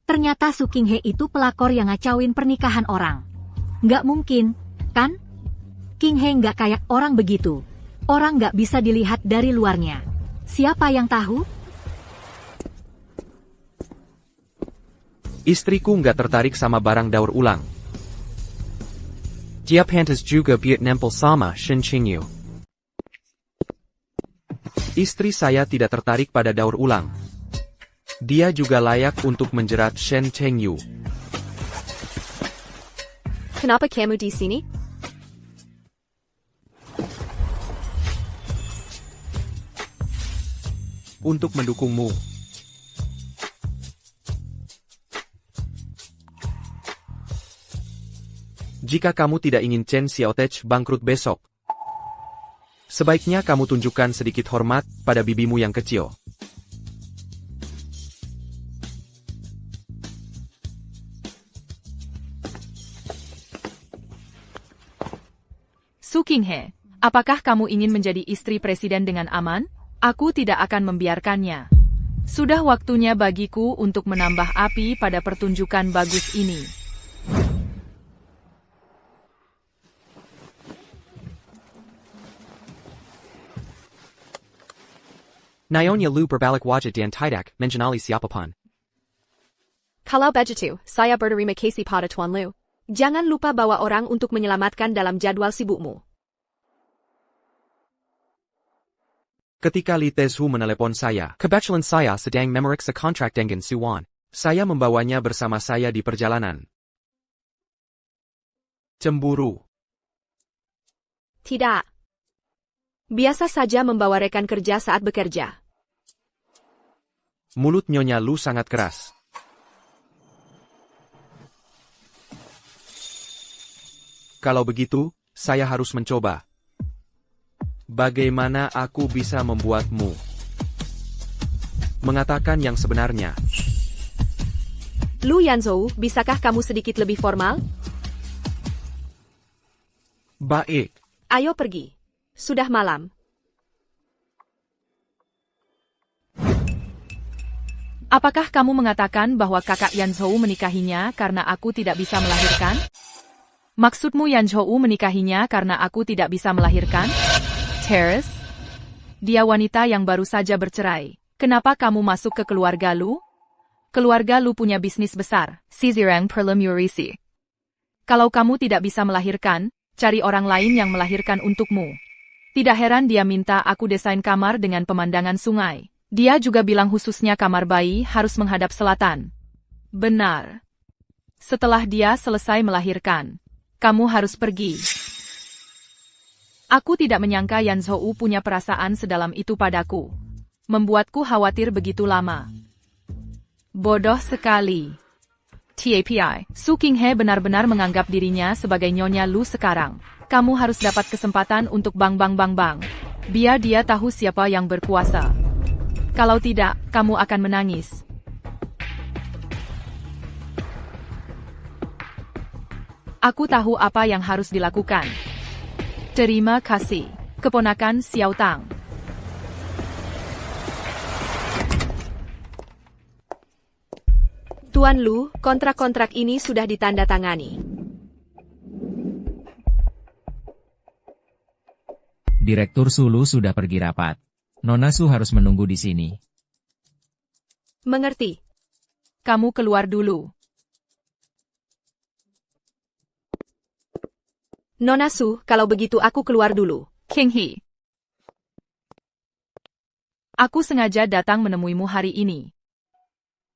Ternyata Su Qinghe itu pelakor yang ngacauin pernikahan orang. Nggak mungkin, kan? Qinghe nggak kayak orang begitu. Orang nggak bisa dilihat dari luarnya. Siapa yang tahu? Istriku nggak tertarik sama barang daur ulang. Dia pantas juga buat nempel sama Shen Qingyu. Istri saya tidak tertarik pada daur ulang. Dia juga layak untuk menjerat Shen Qingyu. Kenapa kamu di sini? Untuk mendukungmu. Jika kamu tidak ingin Chen Xiaotech bangkrut besok, sebaiknya kamu tunjukkan sedikit hormat pada bibimu yang kecil. Su Qinghe, apakah kamu ingin menjadi istri presiden dengan aman? Aku tidak akan membiarkannya. Sudah waktunya bagiku untuk menambah api pada pertunjukan bagus ini. Nyonya Lu berbalik wajah dan tidak mengenali siapapun. Kalau begitu, saya berterima kasih pada Tuan Lu. Jangan lupa bawa orang untuk menyelamatkan dalam jadwal sibukmu. Ketika Li Tezhu menelepon saya, kebetulan saya sedang memeriksa kontrak dengan Suwan. Saya membawanya bersama saya di perjalanan. Cemburu. Tidak. Biasa saja membawa rekan kerja saat bekerja. Mulut Nyonya Lu sangat keras. Kalau begitu, saya harus mencoba. Bagaimana aku bisa membuatmu mengatakan yang sebenarnya? Lu Yanzhou, bisakah kamu sedikit lebih formal? Baik. Ayo pergi. Sudah malam. Apakah kamu mengatakan bahwa kakak Yanzhou menikahinya karena aku tidak bisa melahirkan? Maksudmu Yanzhou menikahinya karena aku tidak bisa melahirkan? Terrace? Dia wanita yang baru saja bercerai. Kenapa kamu masuk ke keluarga Lu? Keluarga Lu punya bisnis besar, Sizirang Perlemurisi. Kalau kamu tidak bisa melahirkan, cari orang lain yang melahirkan untukmu. Tidak heran dia minta aku desain kamar dengan pemandangan sungai. Dia juga bilang khususnya kamar bayi harus menghadap selatan. Benar. Setelah dia selesai melahirkan, kamu harus pergi. Aku tidak menyangka Yanzhou punya perasaan sedalam itu padaku. Membuatku khawatir begitu lama. Bodoh sekali. TAPI, Su Qinghe benar-benar menganggap dirinya sebagai Nyonya Lu sekarang. Kamu harus dapat kesempatan untuk bang. Biar dia tahu siapa yang berkuasa. Kalau tidak, kamu akan menangis. Aku tahu apa yang harus dilakukan. Terima kasih, keponakan Xiao Tang. Tuan Lu, kontrak-kontrak ini sudah ditandatangani. Direktur Sulu sudah pergi rapat. Nona Su harus menunggu di sini. Mengerti. Kamu keluar dulu. Nona Su, kalau begitu aku keluar dulu. Qinghe. Aku sengaja datang menemuimu hari ini.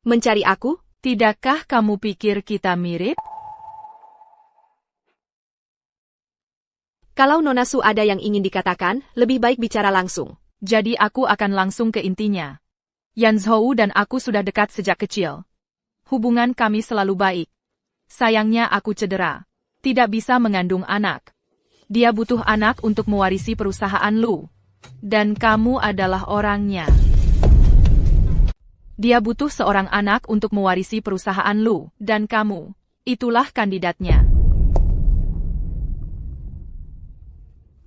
Mencari aku? Tidakkah kamu pikir kita mirip? Kalau Nona Su ada yang ingin dikatakan, lebih baik bicara langsung. Jadi aku akan langsung ke intinya. Yanzhou dan aku sudah dekat sejak kecil. Hubungan kami selalu baik. Sayangnya aku cedera. Tidak bisa mengandung anak. Dia butuh anak untuk mewarisi perusahaan Lu. Dan kamu adalah orangnya. Dia butuh seorang anak untuk mewarisi perusahaan Lu. Dan kamu. Itulah kandidatnya.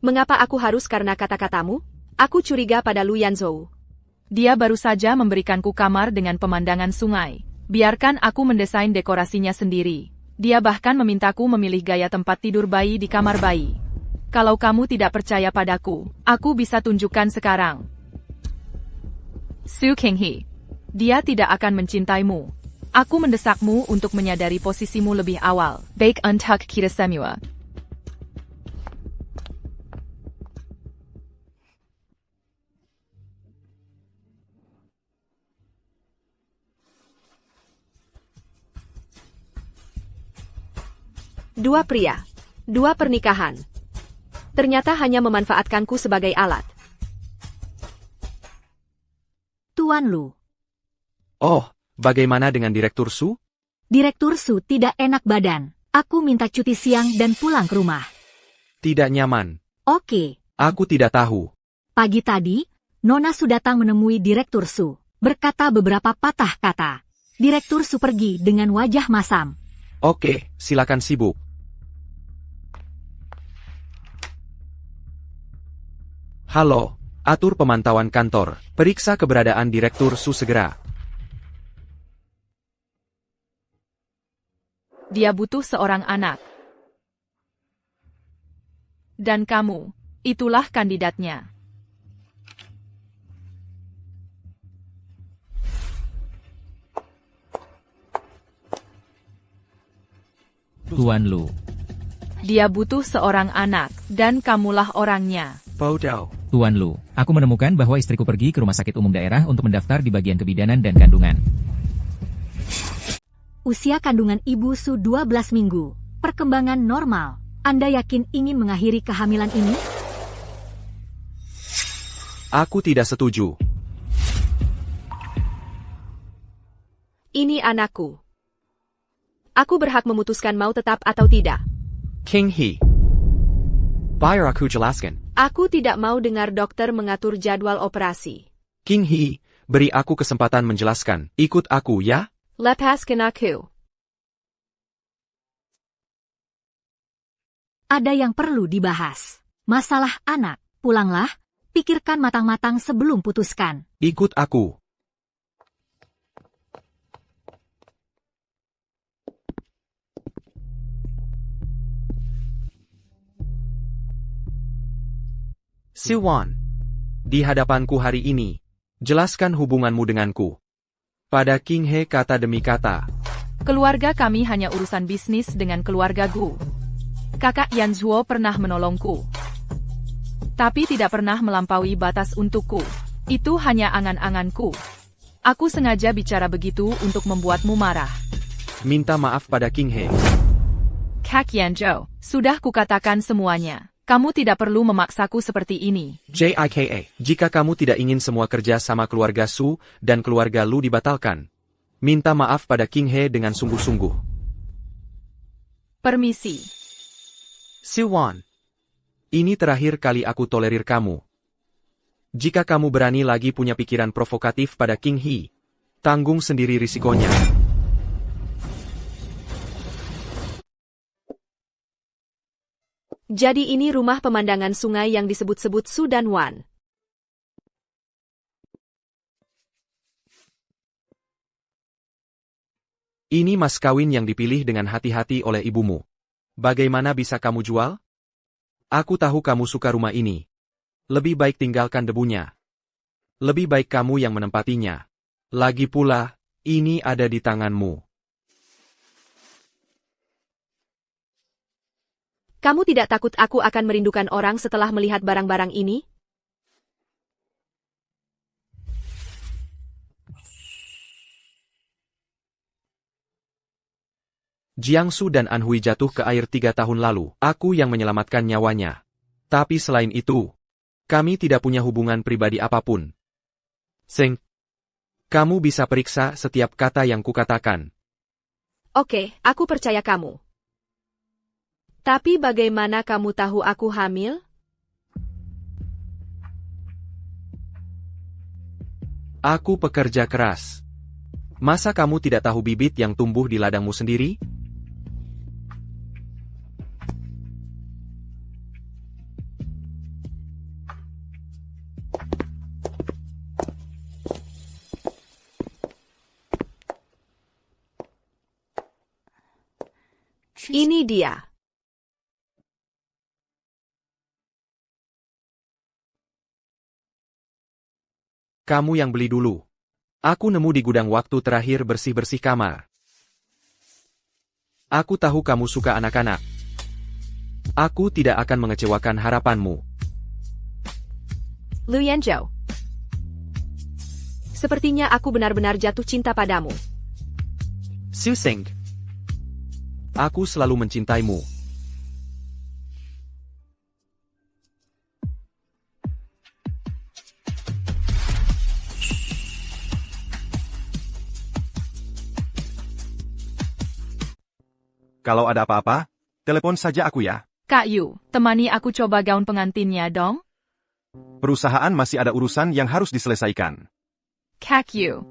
Mengapa aku harus karena kata-katamu? Aku curiga pada Lu Yanzhou. Dia baru saja memberikanku kamar dengan pemandangan sungai. Biarkan aku mendesain dekorasinya sendiri. Dia bahkan memintaku memilih gaya tempat tidur bayi di kamar bayi. Kalau kamu tidak percaya padaku, aku bisa tunjukkan sekarang. Su Qinghe. Dia tidak akan mencintaimu. Aku mendesakmu untuk menyadari posisimu lebih awal. Baik untuk kita semua. Dua pria. Dua pernikahan. Ternyata hanya memanfaatkanku sebagai alat. Tuan Lu. Oh, bagaimana dengan Direktur Su? Direktur Su tidak enak badan. Aku minta cuti siang dan pulang ke rumah. Tidak nyaman. Oke. Aku tidak tahu. Pagi tadi, Nona Su datang menemui Direktur Su, berkata beberapa patah kata. Direktur Su pergi dengan wajah masam. Oke, silakan sibuk. Halo, atur pemantauan kantor. Periksa keberadaan Direktur Su segera. Dia butuh seorang anak. Dan kamu, itulah kandidatnya. Tuan Lu. Dia butuh seorang anak, dan kamulah orangnya. Bodoh. Tuan Lu, aku menemukan bahwa istriku pergi ke rumah sakit umum daerah untuk mendaftar di bagian kebidanan dan kandungan. Usia kandungan ibu Su 12 minggu. Perkembangan normal. Anda yakin ingin mengakhiri kehamilan ini? Aku tidak setuju. Ini anakku. Aku berhak memutuskan mau tetap atau tidak. King He. Biar aku jelaskan. Aku tidak mau dengar dokter mengatur jadwal operasi. King He, beri aku kesempatan menjelaskan. Ikut aku ya. Lepaskan aku. Ada yang perlu dibahas. Masalah anak. Pulanglah, pikirkan matang-matang sebelum putuskan. Ikut aku. Siwan, di hadapanku hari ini, jelaskan hubunganmu denganku. Pada King He kata demi kata. Keluarga kami hanya urusan bisnis dengan keluarga Gu. Kakak Yan Zhuo pernah menolongku. Tapi tidak pernah melampaui batas untukku. Itu hanya angan-anganku. Aku sengaja bicara begitu untuk membuatmu marah. Minta maaf pada King He. Kak Yan Zhou, sudah kukatakan semuanya. Kamu tidak perlu memaksaku seperti ini. JIKA, jika kamu tidak ingin semua kerja sama keluarga Su dan keluarga Lu dibatalkan, minta maaf pada King He dengan sungguh-sungguh. Permisi. Siwan, ini terakhir kali aku tolerir kamu. Jika kamu berani lagi punya pikiran provokatif pada King He, tanggung sendiri risikonya. Jadi ini rumah pemandangan sungai yang disebut-sebut Su dan Wan. Ini mas kawin yang dipilih dengan hati-hati oleh ibumu. Bagaimana bisa kamu jual? Aku tahu kamu suka rumah ini. Lebih baik tinggalkan debunya. Lebih baik kamu yang menempatinya. Lagi pula, ini ada di tanganmu. Kamu tidak takut aku akan merindukan orang setelah melihat barang-barang ini? Jiangsu dan Anhui jatuh ke air 3 tahun lalu. Aku yang menyelamatkan nyawanya. Tapi selain itu, kami tidak punya hubungan pribadi apapun. Seng, kamu bisa periksa setiap kata yang kukatakan. Oke, aku percaya kamu. Tapi bagaimana kamu tahu aku hamil? Aku pekerja keras. Masa kamu tidak tahu bibit yang tumbuh di ladangmu sendiri? Ini dia. Kamu yang beli dulu. Aku nemu di gudang waktu terakhir bersih-bersih kamar. Aku tahu kamu suka anak-anak. Aku tidak akan mengecewakan harapanmu. Lu Yanzhou. Sepertinya aku benar-benar jatuh cinta padamu. Su Seng. Aku selalu mencintaimu. Kalau ada apa-apa, telepon saja aku ya. Kak Yu, temani aku coba gaun pengantinnya dong. Perusahaan masih ada urusan yang harus diselesaikan. Kak Yu,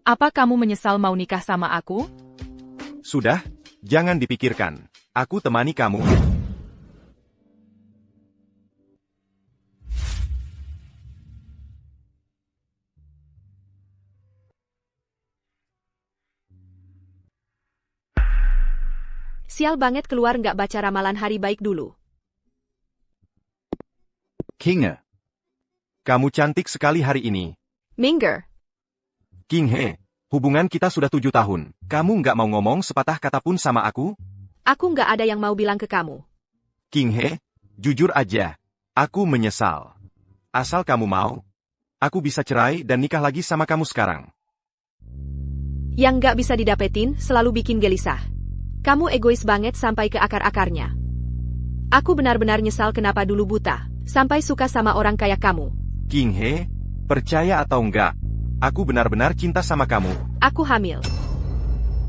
apa kamu menyesal mau nikah sama aku? Sudah, jangan dipikirkan. Aku temani kamu. Sial banget keluar nggak baca ramalan hari baik dulu. Kinge. Kamu cantik sekali hari ini. Minger. King He, hubungan kita sudah 7 tahun. Kamu nggak mau ngomong sepatah kata pun sama aku? Aku nggak ada yang mau bilang ke kamu. King He, jujur aja. Aku menyesal. Asal kamu mau, aku bisa cerai dan nikah lagi sama kamu sekarang. Yang nggak bisa didapetin selalu bikin gelisah. Kamu egois banget sampai ke akar-akarnya. Aku benar-benar nyesal kenapa dulu buta, sampai suka sama orang kayak kamu. King He, percaya atau enggak, aku benar-benar cinta sama kamu. Aku hamil.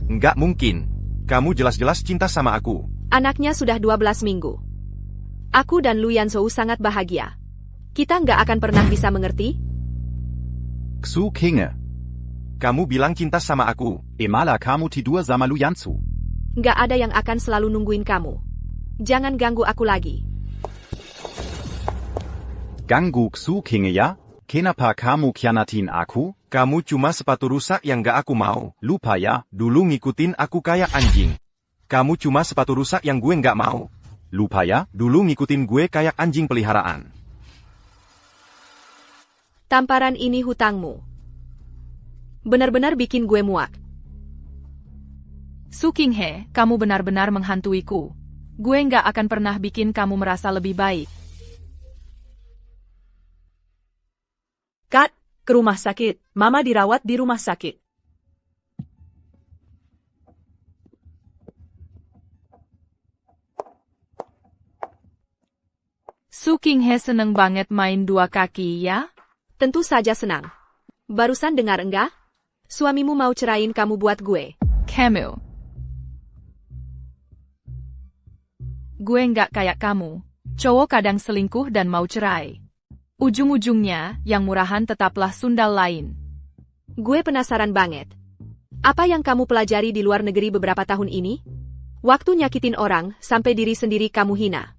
Enggak mungkin. Kamu jelas-jelas cinta sama aku. Anaknya sudah 12 minggu. Aku dan Lu Yanzhou sangat bahagia. Kita nggak akan pernah bisa mengerti? Xu Kinge. Kamu bilang cinta sama aku. Emala kamu tidur sama Lu Yanzhou. Nggak ada yang akan selalu nungguin kamu. Jangan ganggu aku lagi. Ganggu Xu Kinge ya? Kenapa kamu khianatin aku? Kamu cuma sepatu rusak yang gak aku mau. Lupa ya? Dulu ngikutin aku kayak anjing. Kamu cuma sepatu rusak yang gue gak mau. Lupa ya? Dulu ngikutin gue kayak anjing peliharaan. Tamparan ini hutangmu. Benar-benar bikin gue muak. Su King He, kamu benar-benar menghantuiku. Gue nggak akan pernah bikin kamu merasa lebih baik. Kat, ke rumah sakit. Mama dirawat di rumah sakit. Su King He seneng banget main dua kaki ya? Tentu saja senang. Barusan dengar enggak? Suamimu mau cerain kamu buat gue. Camille. Gue nggak kayak kamu. Cowok kadang selingkuh dan mau cerai. Ujung-ujungnya, yang murahan tetaplah sundal lain. Gue penasaran banget. Apa yang kamu pelajari di luar negeri beberapa tahun ini? Waktu nyakitin orang, sampai diri sendiri kamu hina.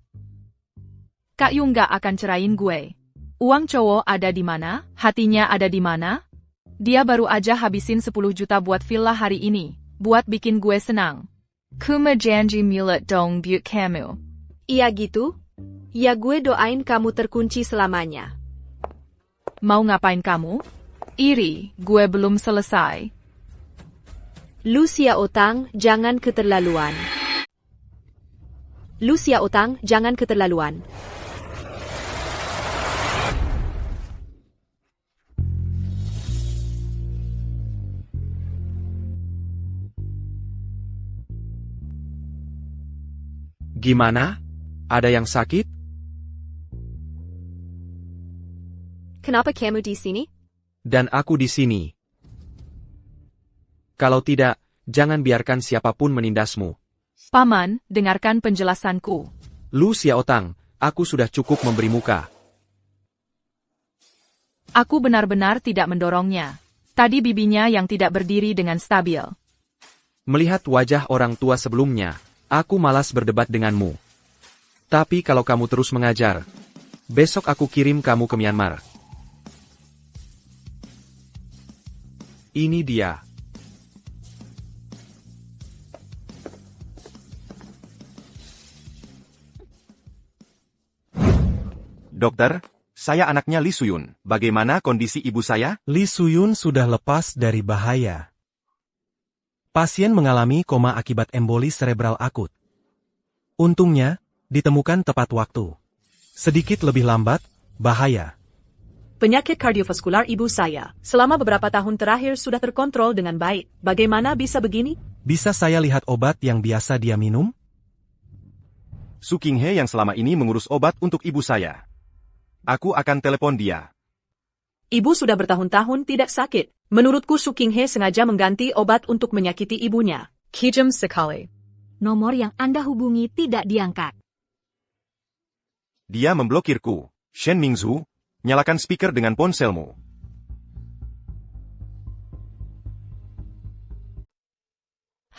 Kak Yu nggak akan cerain gue. Uang cowok ada di mana? Hatinya ada di mana? Dia baru aja habisin 10 juta buat villa hari ini, buat bikin gue senang. Kuma janji mulut dong buat kamu. Iya gitu? Ya gue doain kamu terkunci selamanya. Mau ngapain kamu? Iri, gue belum selesai. Lu Xiaotang, jangan keterlaluan. Lu Xiaotang, jangan keterlaluan. Gimana? Ada yang sakit? Kenapa kamu di sini? Dan aku di sini. Kalau tidak, jangan biarkan siapapun menindasmu. Paman, dengarkan penjelasanku. Lu Xiaotang, aku sudah cukup memberi muka. Aku benar-benar tidak mendorongnya. Tadi bibinya yang tidak berdiri dengan stabil. Melihat wajah orang tua sebelumnya, aku malas berdebat denganmu. Tapi kalau kamu terus mengajar, besok aku kirim kamu ke Myanmar. Ini dia. Dokter, saya anaknya Lee Suyun. Bagaimana kondisi ibu saya? Lee Suyun sudah lepas dari bahaya. Pasien mengalami koma akibat emboli serebral akut. Untungnya, ditemukan tepat waktu. Sedikit lebih lambat, bahaya. Penyakit kardiovaskular ibu saya, selama beberapa tahun terakhir sudah terkontrol dengan baik. Bagaimana bisa begini? Bisa saya lihat obat yang biasa dia minum? Su King He yang selama ini mengurus obat untuk ibu saya. Aku akan telepon dia. Ibu sudah bertahun-tahun tidak sakit. Menurutku Su King He sengaja mengganti obat untuk menyakiti ibunya. Kijam sekali. nomor yang Anda hubungi tidak diangkat. Dia memblokirku. Shen Mingzhu, nyalakan speaker dengan ponselmu.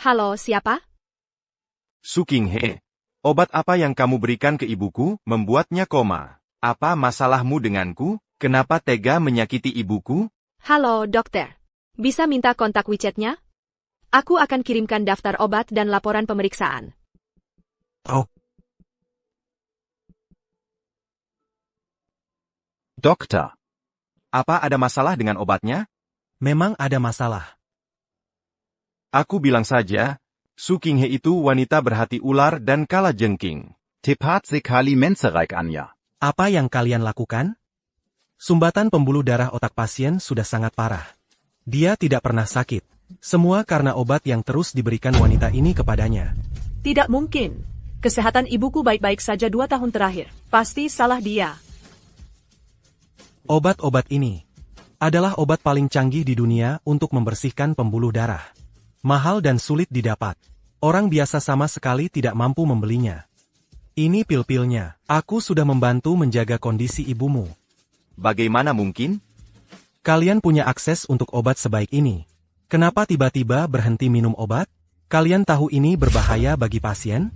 Halo, siapa? Su Qinghe. Obat apa yang kamu berikan ke ibuku, membuatnya koma. Apa masalahmu denganku? Kenapa tega menyakiti ibuku? Halo, dokter. Bisa minta kontak WeChat-nya? Aku akan kirimkan daftar obat dan laporan pemeriksaan. Oh, Dokter, Apa ada masalah dengan obatnya? memang ada masalah. Aku bilang saja, Su Qinghe itu wanita berhati ular dan kala jengking. tepat sekali menserai Anya. Apa yang kalian lakukan? Sumbatan pembuluh darah otak pasien sudah sangat parah. Dia tidak pernah sakit. Semua karena obat yang terus diberikan wanita ini kepadanya. Tidak mungkin. Kesehatan ibuku baik-baik saja 2 tahun terakhir. Pasti salah dia. Obat-obat ini adalah obat paling canggih di dunia untuk membersihkan pembuluh darah. Mahal dan sulit didapat. Orang biasa sama sekali tidak mampu membelinya. Ini pil-pilnya. Aku sudah membantu menjaga kondisi ibumu. Bagaimana mungkin? Kalian punya akses untuk obat sebaik ini. Kenapa tiba-tiba berhenti minum obat? Kalian tahu ini berbahaya bagi pasien?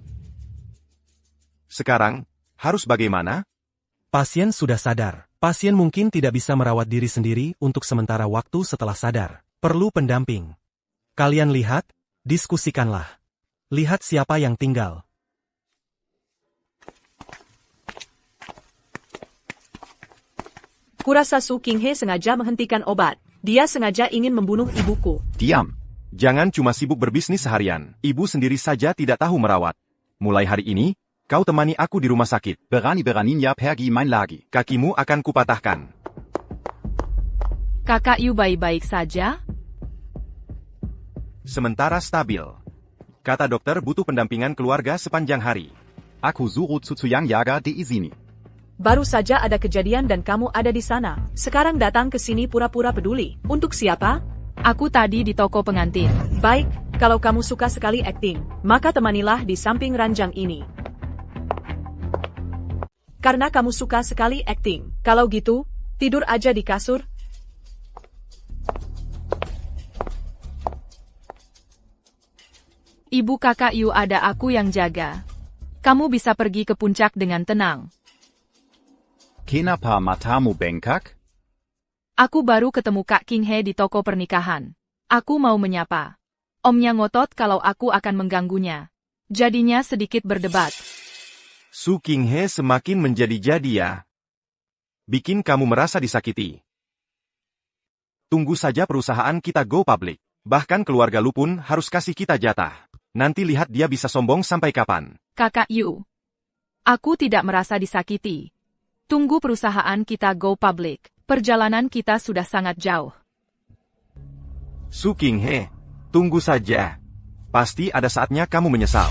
Sekarang, harus bagaimana? Pasien sudah sadar. Pasien mungkin tidak bisa merawat diri sendiri untuk sementara waktu setelah sadar. Perlu pendamping. Kalian lihat, diskusikanlah. Lihat siapa yang tinggal. Kurasa Su Qinghe sengaja menghentikan obat. Dia sengaja ingin membunuh ibuku. Diam. Jangan cuma sibuk berbisnis seharian. Ibu sendiri saja tidak tahu merawat. Mulai hari ini, kau temani aku di rumah sakit. Berani-beraninya pergi main lagi. Kakimu akan kupatahkan. Kakak Yu baik-baik saja? Sementara stabil. Kata dokter butuh pendampingan keluarga sepanjang hari. Aku suruh Tsuyang jaga di sini. Baru saja ada kejadian dan kamu ada di sana. Sekarang datang ke sini pura-pura peduli. Untuk siapa? Aku tadi di toko pengantin. Baik, kalau kamu suka sekali akting, maka temanilah di samping ranjang ini. Karena kamu suka sekali akting. Kalau gitu, tidur aja di kasur. Ibu kakak Yu ada aku yang jaga. Kamu bisa pergi ke puncak dengan tenang. Kenapa matamu bengkak? Aku baru ketemu Kak Qinghe di toko pernikahan. Aku mau menyapa. Omnya ngotot kalau aku akan mengganggunya. Jadinya sedikit berdebat. Su Qinghe semakin menjadi-jadi ya. Bikin kamu merasa disakiti. Tunggu saja perusahaan kita go public. Bahkan keluarga lu pun harus kasih kita jatah. Nanti lihat dia bisa sombong sampai kapan. Kakak Yu. Aku tidak merasa disakiti. Tunggu perusahaan kita go public. Perjalanan kita sudah sangat jauh. Su Qinghe, tunggu saja. Pasti ada saatnya kamu menyesal.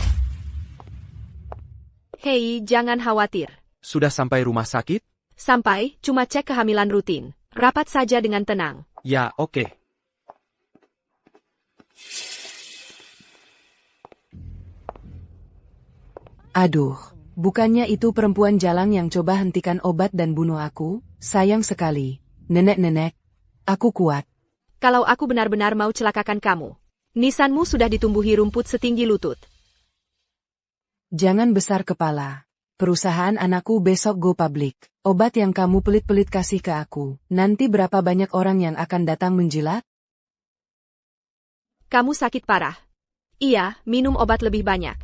Hei, jangan khawatir. Sudah sampai rumah sakit? Sampai, cuma cek kehamilan rutin. Rapat saja dengan tenang. Ya, oke. Aduh, bukannya itu perempuan jalang yang coba hentikan obat dan bunuh aku? Sayang sekali. Nenek-nenek, aku kuat. Kalau aku benar-benar mau celakakan kamu, nisanmu sudah ditumbuhi rumput setinggi lutut. Jangan besar kepala. Perusahaan anakku besok go public. Obat yang kamu pelit-pelit kasih ke aku. Nanti berapa banyak orang yang akan datang menjilat? Kamu sakit parah. Iya, minum obat lebih banyak.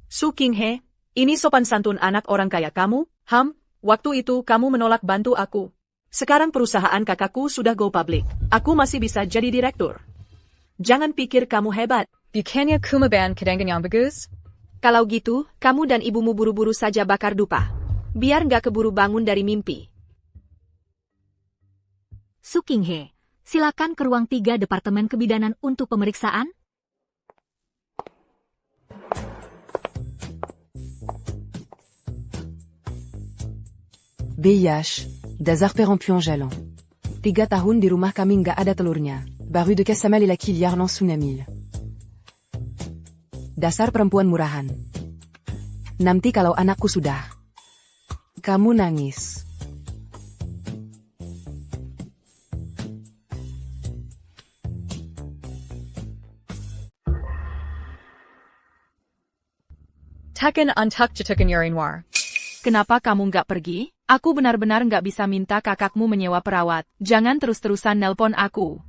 Su Qinghe, ini sopan santun anak orang kaya kamu? Waktu itu kamu menolak bantu aku. Sekarang perusahaan kakakku sudah go public. Aku masih bisa jadi direktur. Jangan pikir kamu hebat. Bukannya kumaban kedengan yang bagus? Kalau gitu, kamu dan ibumu buru-buru saja bakar dupa. Biar nggak keburu bangun dari mimpi. Su Qinghe, silakan ke ruang 3 Departemen Kebidanan untuk pemeriksaan. Beyash, des affaires en Pyongyang. 3 tahun di rumah kami nggak ada telurnya. Baru de Casamal et la Kiliar non Sunamil. Dasar perempuan murahan. Nanti kalau anakku sudah, kamu nangis. Tekken untuck jatukan urinwar. Kenapa kamu nggak pergi? Aku benar-benar nggak bisa minta kakakmu menyewa perawat. Jangan terus-terusan nelpon aku.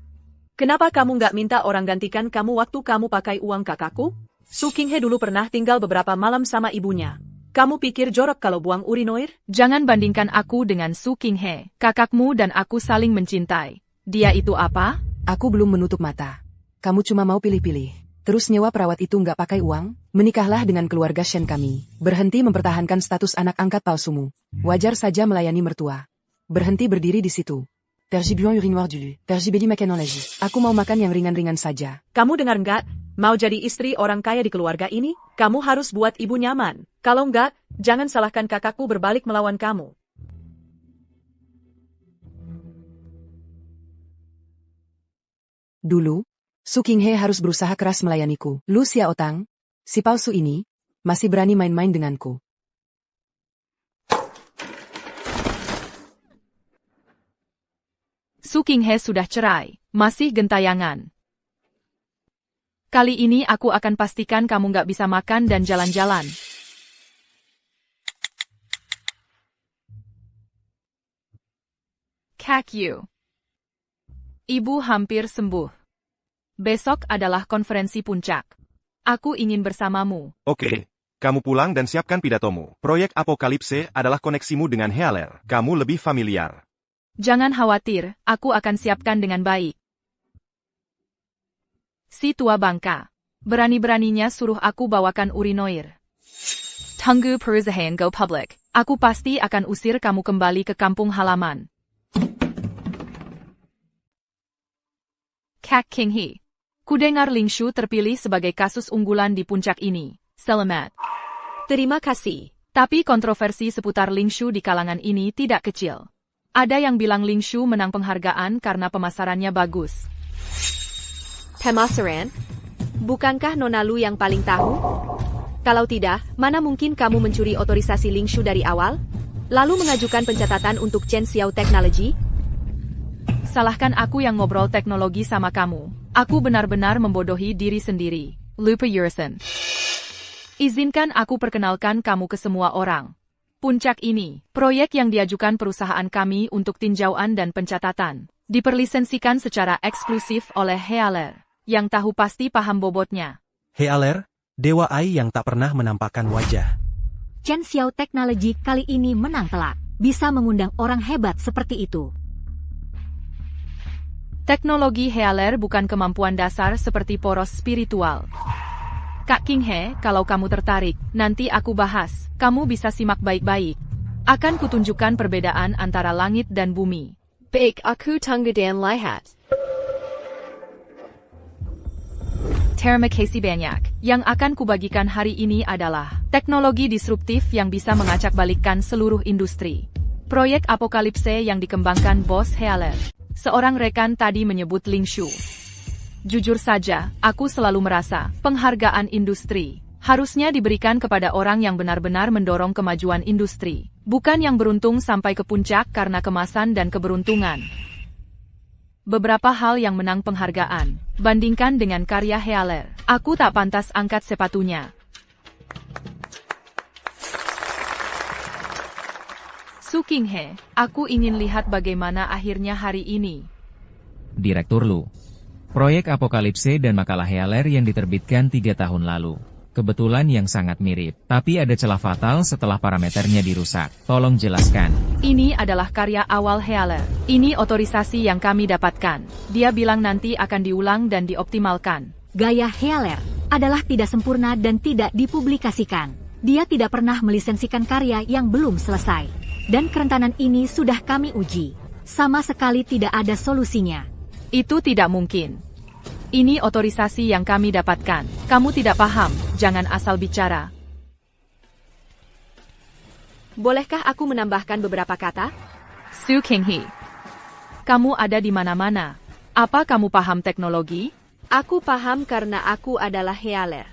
Kenapa kamu nggak minta orang gantikan kamu waktu kamu pakai uang kakakku? Su Qinghe dulu pernah tinggal beberapa malam sama ibunya. Kamu pikir jorok kalau buang urinoir? Jangan bandingkan aku dengan Su Qinghe. Kakakmu dan aku saling mencintai. Dia itu apa? Aku belum menutup mata. Kamu cuma mau pilih-pilih. Terus nyewa perawat itu nggak pakai uang? Menikahlah dengan keluarga Shen kami. Berhenti mempertahankan status anak angkat palsumu. Wajar saja melayani mertua. Berhenti berdiri di situ. Pergibuant urinoir dulu. Pergibedi makan lagi. Aku mau makan yang ringan-ringan saja. Kamu dengar nggak? Mau jadi istri orang kaya di keluarga ini? Kamu harus buat ibu nyaman. Kalau nggak, jangan salahkan kakakku berbalik melawan kamu. Dulu, Su Qinghe harus berusaha keras melayaniku. Lu Xiaotang, si palsu ini, masih berani main-main denganku. Su Qinghe sudah cerai, masih gentayangan. Kali ini aku akan pastikan kamu nggak bisa makan dan jalan-jalan. Kakyu. Ibu hampir sembuh. Besok adalah konferensi puncak. Aku ingin bersamamu. Oke. Kamu pulang dan siapkan pidatomu. Proyek Apokalipse adalah koneksimu dengan Healer. Kamu lebih familiar. Jangan khawatir, aku akan siapkan dengan baik. Si tua bangka. Berani-beraninya suruh aku bawakan urinoir. Tunggu perusahaan go public. Aku pasti akan usir kamu kembali ke kampung halaman. Kak Qinghe. Kudengar Ling Shu terpilih sebagai kasus unggulan di puncak ini. Selamat. Terima kasih. Tapi kontroversi seputar Ling Shu di kalangan ini tidak kecil. Ada yang bilang Ling Shu menang penghargaan karena pemasarannya bagus. Pemasaran? Bukankah Nona Lu yang paling tahu? Kalau tidak, mana mungkin kamu mencuri otorisasi Ling Shu dari awal? Lalu mengajukan pencatatan untuk Chen Xiao Technology? Salahkan aku yang ngobrol teknologi sama kamu. Aku benar-benar membodohi diri sendiri. Lupa Yursen. Izinkan aku perkenalkan kamu ke semua orang. Puncak ini, proyek yang diajukan perusahaan kami untuk tinjauan dan pencatatan, diperlisensikan secara eksklusif oleh Healer, yang tahu pasti paham bobotnya. Healer, dewa AI yang tak pernah menampakkan wajah. Chen Xiao Technology kali ini menang telak. Bisa mengundang orang hebat seperti itu. Teknologi Healer bukan kemampuan dasar seperti poros spiritual. Kak Qinghe, kalau kamu tertarik, nanti aku bahas. Kamu bisa simak baik-baik. Akan kutunjukkan perbedaan antara langit dan bumi. Baik, aku tunggu dan lihat. Terima kasih banyak. Yang akan kubagikan hari ini adalah teknologi disruptif yang bisa mengacak-balikkan seluruh industri. Proyek Apokalipse yang dikembangkan Bos Healer. Seorang rekan tadi menyebut Ling Shu. Jujur saja, aku selalu merasa penghargaan industri harusnya diberikan kepada orang yang benar-benar mendorong kemajuan industri, bukan yang beruntung sampai ke puncak karena kemasan dan keberuntungan. Beberapa hal yang menang penghargaan, bandingkan dengan karya Healer. Aku tak pantas angkat sepatunya. Su Qinghe, aku ingin lihat bagaimana akhirnya hari ini. Direktur Lu. Proyek Apokalipse dan makalah Healer yang diterbitkan 3 tahun lalu. Kebetulan yang sangat mirip, tapi ada celah fatal setelah parameternya dirusak. Tolong jelaskan. Ini adalah karya awal Healer. Ini otorisasi yang kami dapatkan. Dia bilang nanti akan diulang dan dioptimalkan. Gaya Healer adalah tidak sempurna dan tidak dipublikasikan. Dia tidak pernah melisensikan karya yang belum selesai. Dan kerentanan ini sudah kami uji. Sama sekali tidak ada solusinya. Itu tidak mungkin. Ini otorisasi yang kami dapatkan. Kamu tidak paham, jangan asal bicara. Bolehkah aku menambahkan beberapa kata? Su Qinghe. Kamu ada di mana-mana. Apa kamu paham teknologi? Aku paham karena aku adalah Healer.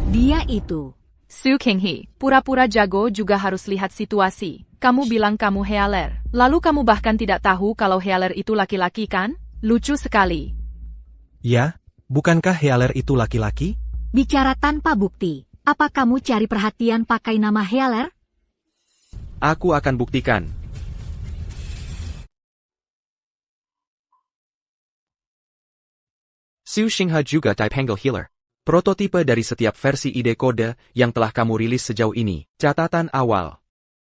Dia itu. Su Qinghe, pura-pura jago juga harus lihat situasi. Kamu bilang kamu Healer. Lalu kamu bahkan tidak tahu kalau Healer itu laki-laki kan? Lucu sekali. Ya, bukankah Healer itu laki-laki? Bicara tanpa bukti. Apa kamu cari perhatian pakai nama Healer? Aku akan buktikan. Su Xinghe juga type Hangul Healer. Prototipe dari setiap versi ide kode yang telah kamu rilis sejauh ini. Catatan awal.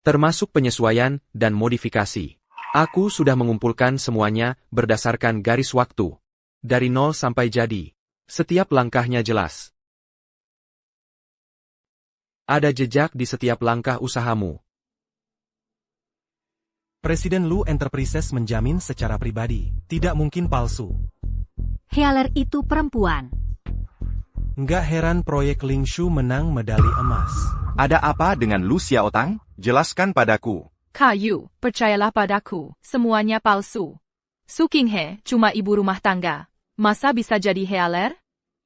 Termasuk penyesuaian dan modifikasi. Aku sudah mengumpulkan semuanya berdasarkan garis waktu. Dari 0 sampai jadi. Setiap langkahnya jelas. Ada jejak di setiap langkah usahamu. Presiden Lu Enterprises menjamin secara pribadi, tidak mungkin palsu. Healer itu perempuan. Nggak heran proyek Lingshu menang medali emas. Ada apa dengan Lu Xiaotang? Jelaskan padaku. Kayu, percayalah padaku, semuanya palsu. Su Qinghe cuma ibu rumah tangga. Masa bisa jadi Healer?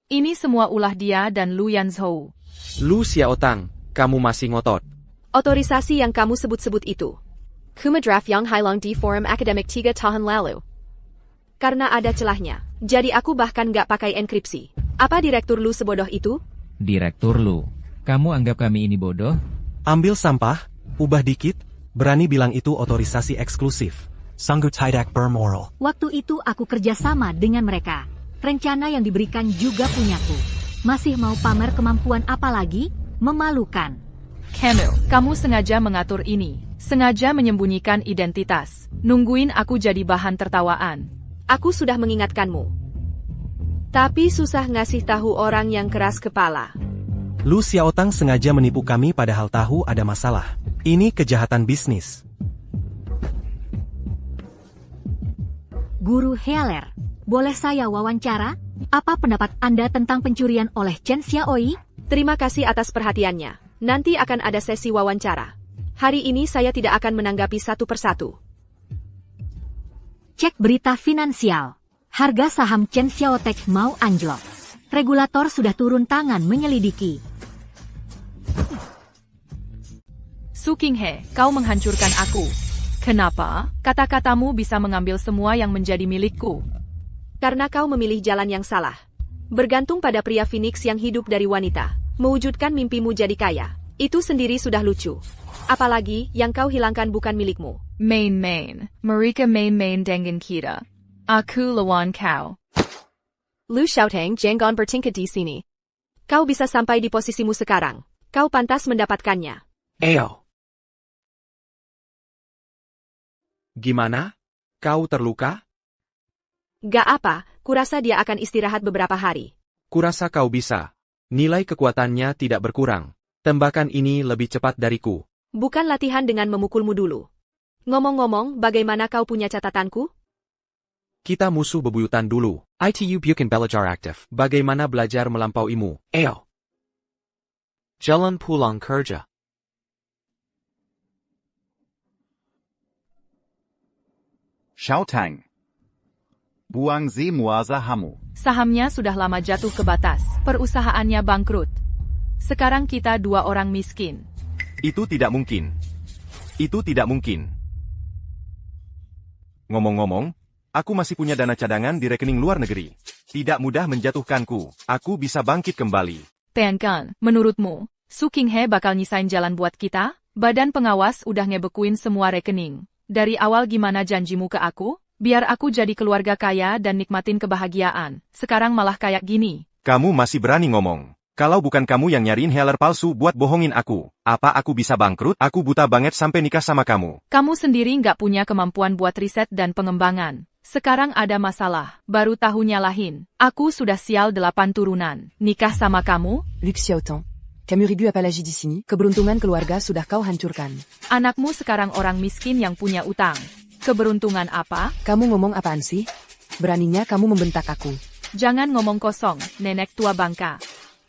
Ini semua ulah dia dan Lu Yanzhou. Lu Xiaotang, kamu masih ngotot. Otorisasi yang kamu sebut-sebut itu. Kumadraf yang Hailong di Forum Akademik 3 tahun lalu. Karena ada celahnya, jadi aku bahkan nggak pakai enkripsi. Apa Direktur Lu sebodoh itu? Direktur Lu, kamu anggap kami ini bodoh? Ambil sampah, ubah dikit, berani bilang itu otorisasi eksklusif. Sanggup tidak bermoral. Waktu itu aku kerjasama dengan mereka. Rencana yang diberikan juga punyaku. Masih mau pamer kemampuan apa lagi? Memalukan. Kamu sengaja mengatur ini. Sengaja menyembunyikan identitas. Nungguin aku jadi bahan tertawaan. Aku sudah mengingatkanmu. Tapi susah ngasih tahu orang yang keras kepala. Lu Xiaotang sengaja menipu kami padahal tahu ada masalah. Ini kejahatan bisnis. Guru Healer, boleh saya wawancara? Apa pendapat Anda tentang pencurian oleh Chen Xiaoi? Terima kasih atas perhatiannya. Nanti akan ada sesi wawancara. Hari ini saya tidak akan menanggapi satu persatu. Cek berita finansial. Harga saham Chen Xiaotek mau anjlok. Regulator sudah turun tangan menyelidiki. Su Qinghe, kau menghancurkan aku. Kenapa? Kata-katamu bisa mengambil semua yang menjadi milikku. Karena kau memilih jalan yang salah. Bergantung pada pria Phoenix yang hidup dari wanita. Mewujudkan mimpimu jadi kaya. Itu sendiri sudah lucu. Apalagi yang kau hilangkan bukan milikmu. Main. Mereka main dengan kita. Aku lawan kau. Lu Xiaotang jangan bertingkah di sini. Kau bisa sampai di posisimu sekarang. Kau pantas mendapatkannya. Eyo. Gimana? Kau terluka? Gak apa, kurasa dia akan istirahat beberapa hari. Kurasa kau bisa. Nilai kekuatannya tidak berkurang. Tembakan ini lebih cepat dariku. Bukan latihan dengan memukulmu dulu. Ngomong-ngomong, bagaimana kau punya catatanku? Kita musuh bebuyutan dulu. ITU bukan belajar aktif. Bagaimana belajar melampauimu? Eyo. Jalan pulang kerja. Xiaotang. Buang semua sahammu. Sahamnya sudah lama jatuh ke batas. Perusahaannya bangkrut. Sekarang kita 2 orang miskin. Itu tidak mungkin. Itu tidak mungkin. Ngomong-ngomong, aku masih punya dana cadangan di rekening luar negeri. Tidak mudah menjatuhkanku. Aku bisa bangkit kembali. Tiankan, menurutmu, Su Qinghe bakal nyisain jalan buat kita? Badan pengawas udah ngebekuin semua rekening. Dari awal gimana janjimu ke aku? Biar aku jadi keluarga kaya dan nikmatin kebahagiaan. Sekarang malah kayak gini. Kamu masih berani ngomong. Kalau bukan kamu yang nyariin Healer palsu buat bohongin aku, apa aku bisa bangkrut? Aku buta banget sampai nikah sama kamu. Kamu sendiri nggak punya kemampuan buat riset dan pengembangan. Sekarang ada masalah, baru tahu nyalahin. Aku sudah sial 8 turunan. Nikah sama kamu? Lu Xiaotang, Camuribu apalagi di sini, keberuntungan keluarga sudah kau hancurkan. Anakmu sekarang orang miskin yang punya utang. Keberuntungan apa? Kamu ngomong apaan sih? Beraninya kamu membentak aku. Jangan ngomong kosong, nenek tua bangka.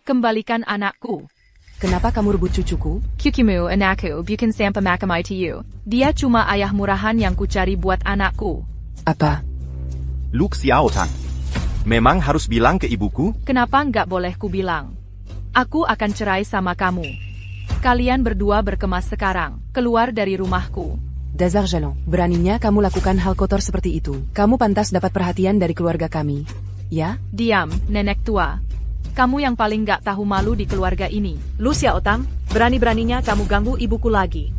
Kembalikan anakku. Kenapa kamu rebut cucuku? Kukimu anakku bukan sampai makam ITU. Dia cuma ayah murahan yang kucari buat anakku. Apa? Lu Xiaotang. Memang harus bilang ke ibuku? Kenapa nggak boleh ku bilang? Aku akan cerai sama kamu. Kalian berdua berkemas sekarang. Keluar dari rumahku. Dasar Jalon, beraninya kamu lakukan hal kotor seperti itu. Kamu pantas dapat perhatian dari keluarga kami. Ya? Diam, nenek tua. Kamu yang paling gak tahu malu di keluarga ini. Lu Xiaotang, berani-beraninya kamu ganggu ibuku lagi.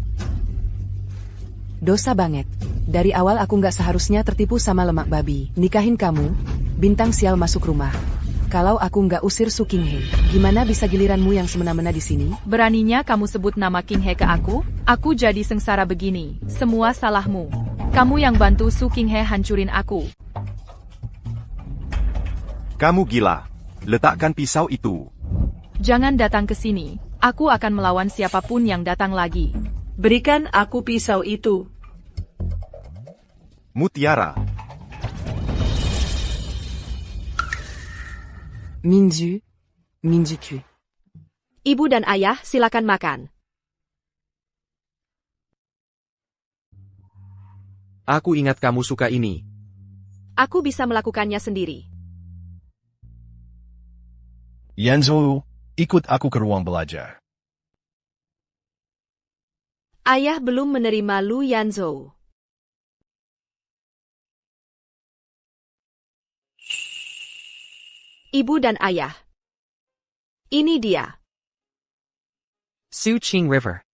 Dosa banget. Dari awal aku nggak seharusnya tertipu sama lemak babi. Nikahin kamu, bintang sial masuk rumah. Kalau aku nggak usir Su Qinghe, gimana bisa giliranmu yang semena-mena di sini? Beraninya kamu sebut nama Qinghe ke aku? Aku jadi sengsara begini. Semua salahmu. Kamu yang bantu Su Qinghe hancurin aku. Kamu gila. Letakkan pisau itu. Jangan datang ke sini. Aku akan melawan siapapun yang datang lagi. Berikan aku pisau itu. Mutiara. Minju, Minjuku. Ibu dan ayah, silakan makan. Aku ingat kamu suka ini. Aku bisa melakukannya sendiri. Yanzhou, ikut aku ke ruang belajar. Ayah belum menerima Lu Yanzhou. Ibu dan ayah. Ini dia. Su Qing River.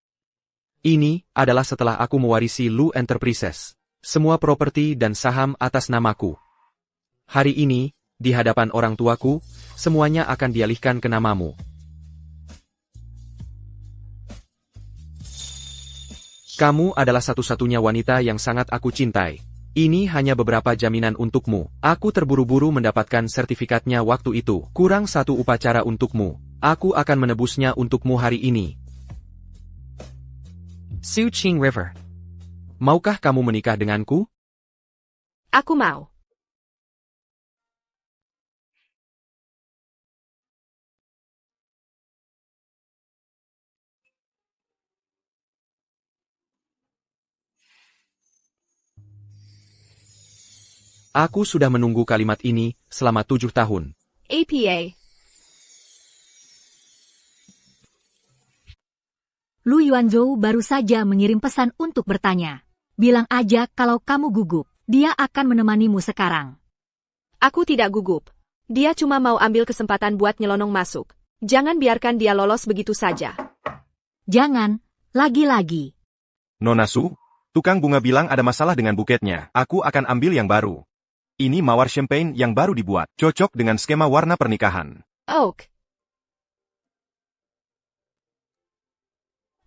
Ini adalah setelah aku mewarisi Lu Enterprises. Semua properti dan saham atas namaku. Hari ini, di hadapan orang tuaku, semuanya akan dialihkan ke namamu. Kamu adalah satu-satunya wanita yang sangat aku cintai. Ini hanya beberapa jaminan untukmu. Aku terburu-buru mendapatkan sertifikatnya waktu itu. Kurang satu upacara untukmu. Aku akan menebusnya untukmu hari ini. Su Qing River. Maukah kamu menikah denganku? Aku mau. Aku sudah menunggu kalimat ini selama 7 tahun. APA. Lu Yuanzhou baru saja mengirim pesan untuk bertanya. Bilang aja kalau kamu gugup. Dia akan menemanimu sekarang. Aku tidak gugup. Dia cuma mau ambil kesempatan buat nyelonong masuk. Jangan biarkan dia lolos begitu saja. Jangan, lagi-lagi. Nona Su, tukang bunga bilang ada masalah dengan buketnya. Aku akan ambil yang baru. Ini mawar champagne yang baru dibuat. Cocok dengan skema warna pernikahan. Oak.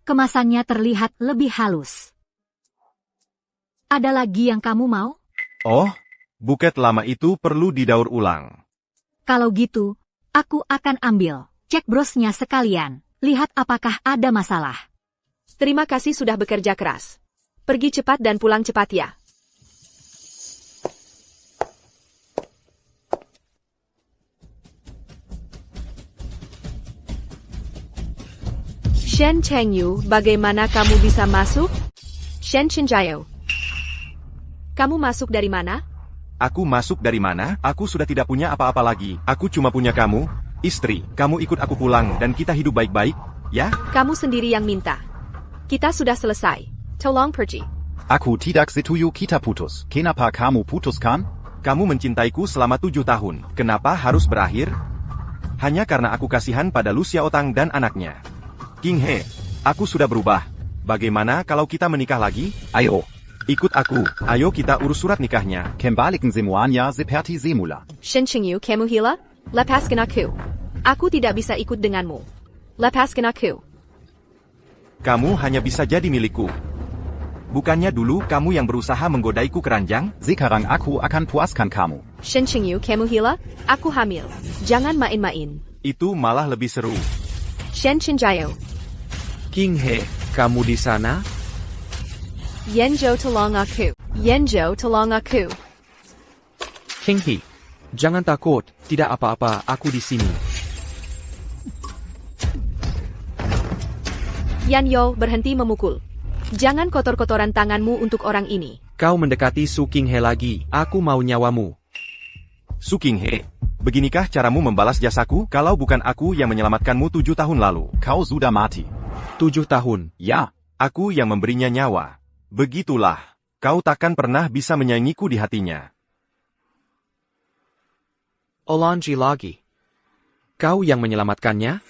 Kemasannya terlihat lebih halus. Ada lagi yang kamu mau? Oh, buket lama itu perlu didaur ulang. Kalau gitu, aku akan ambil. Cek brosnya sekalian. Lihat apakah ada masalah. Terima kasih sudah bekerja keras. Pergi cepat dan pulang cepat ya. Shen Chengyu, bagaimana kamu bisa masuk? Shen Chenjayo. Kamu masuk dari mana? Aku masuk dari mana? Aku sudah tidak punya apa-apa lagi. Aku cuma punya kamu, istri. Kamu ikut aku pulang dan kita hidup baik-baik, ya? Kamu sendiri yang minta. Kita sudah selesai. Tolong pergi. Aku tidak setuju kita putus. Kenapa kamu putuskan? Kamu mencintaiku selama 7 tahun. Kenapa harus berakhir? Hanya karena aku kasihan pada Lu Xiaotang dan anaknya. Qinghe, aku sudah berubah. Bagaimana kalau kita menikah lagi? Ayo. Ikut aku. Ayo kita urus surat nikahnya. Kembalikan semuanya seperti semula. Shen Chengyu, kamu hila? Lepaskan aku. Aku tidak bisa ikut denganmu. Lepaskan aku. Kamu hanya bisa jadi milikku. Bukannya dulu kamu yang berusaha menggodaiku keranjang? Sekarang aku akan puaskan kamu. Shen Chengyu, kamu hila? Aku hamil. Jangan main-main. Itu malah lebih seru. Shen Chenjayo. Qinghe, kamu di sana? Yanzhou tolong aku. Yanzhou tolong aku. Qinghe, jangan takut, tidak apa-apa, aku di sini. Yanyo, berhenti memukul. Jangan kotor-kotoran tanganmu untuk orang ini. Kau mendekati Su Qinghe lagi, aku mau nyawamu. Su Qinghe, Beginikah caramu membalas jasaku kalau bukan aku yang menyelamatkanmu 7 tahun lalu? Kau sudah mati. 7 tahun. Ya. Aku yang memberinya nyawa. Begitulah. Kau takkan pernah bisa menyaingiku di hatinya. Olanji lagi. Kau yang menyelamatkannya?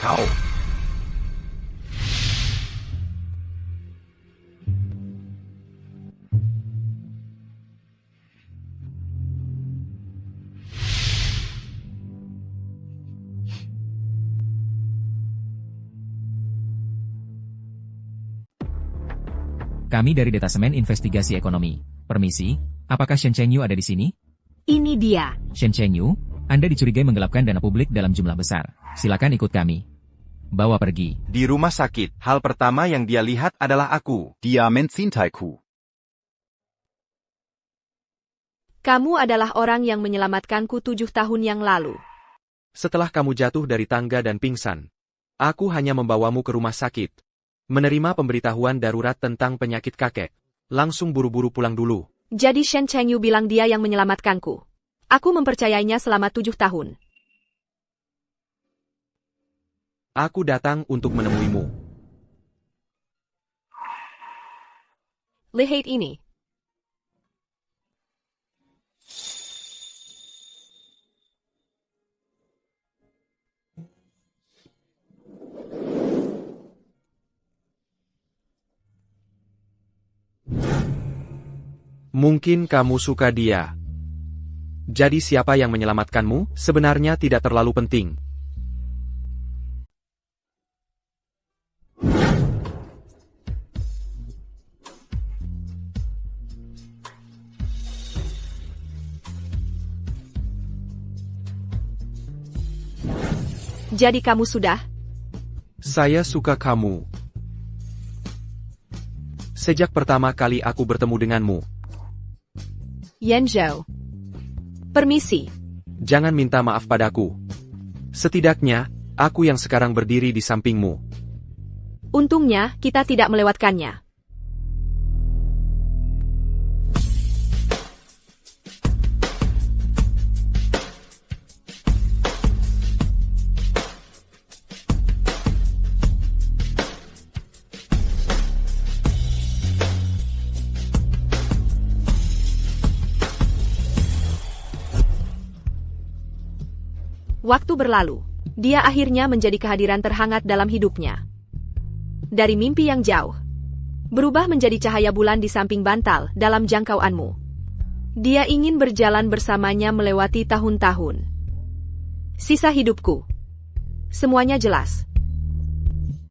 Kau. Kami dari Detasemen Investigasi Ekonomi. Permisi, apakah Shen Chengyu ada di sini? Ini dia. Shen Chengyu, Anda dicurigai menggelapkan dana publik dalam jumlah besar. Silakan ikut kami. Bawa pergi. Di rumah sakit, hal pertama yang dia lihat adalah aku. Dia mencintaiku. Kamu adalah orang yang menyelamatkanku 7 tahun yang lalu. Setelah kamu jatuh dari tangga dan pingsan, aku hanya membawamu ke rumah sakit. Menerima pemberitahuan darurat tentang penyakit kakek. Langsung buru-buru pulang dulu. Jadi Shen Chengyu bilang dia yang menyelamatkanku. Aku mempercayainya selama 7 tahun. Aku datang untuk menemuimu. Lihat ini. Mungkin kamu suka dia. Jadi siapa yang menyelamatkanmu sebenarnya tidak terlalu penting. Jadi kamu sudah? Saya suka kamu. Sejak pertama kali aku bertemu denganmu. Yanzhou. Permisi. Jangan minta maaf padaku. Setidaknya, aku yang sekarang berdiri di sampingmu. Untungnya, kita tidak melewatkannya. Waktu berlalu. Dia akhirnya menjadi kehadiran terhangat dalam hidupnya. Dari mimpi yang jauh, berubah menjadi cahaya bulan di samping bantal dalam jangkauanmu. Dia ingin berjalan bersamanya melewati tahun-tahun. Sisa hidupku. Semuanya jelas.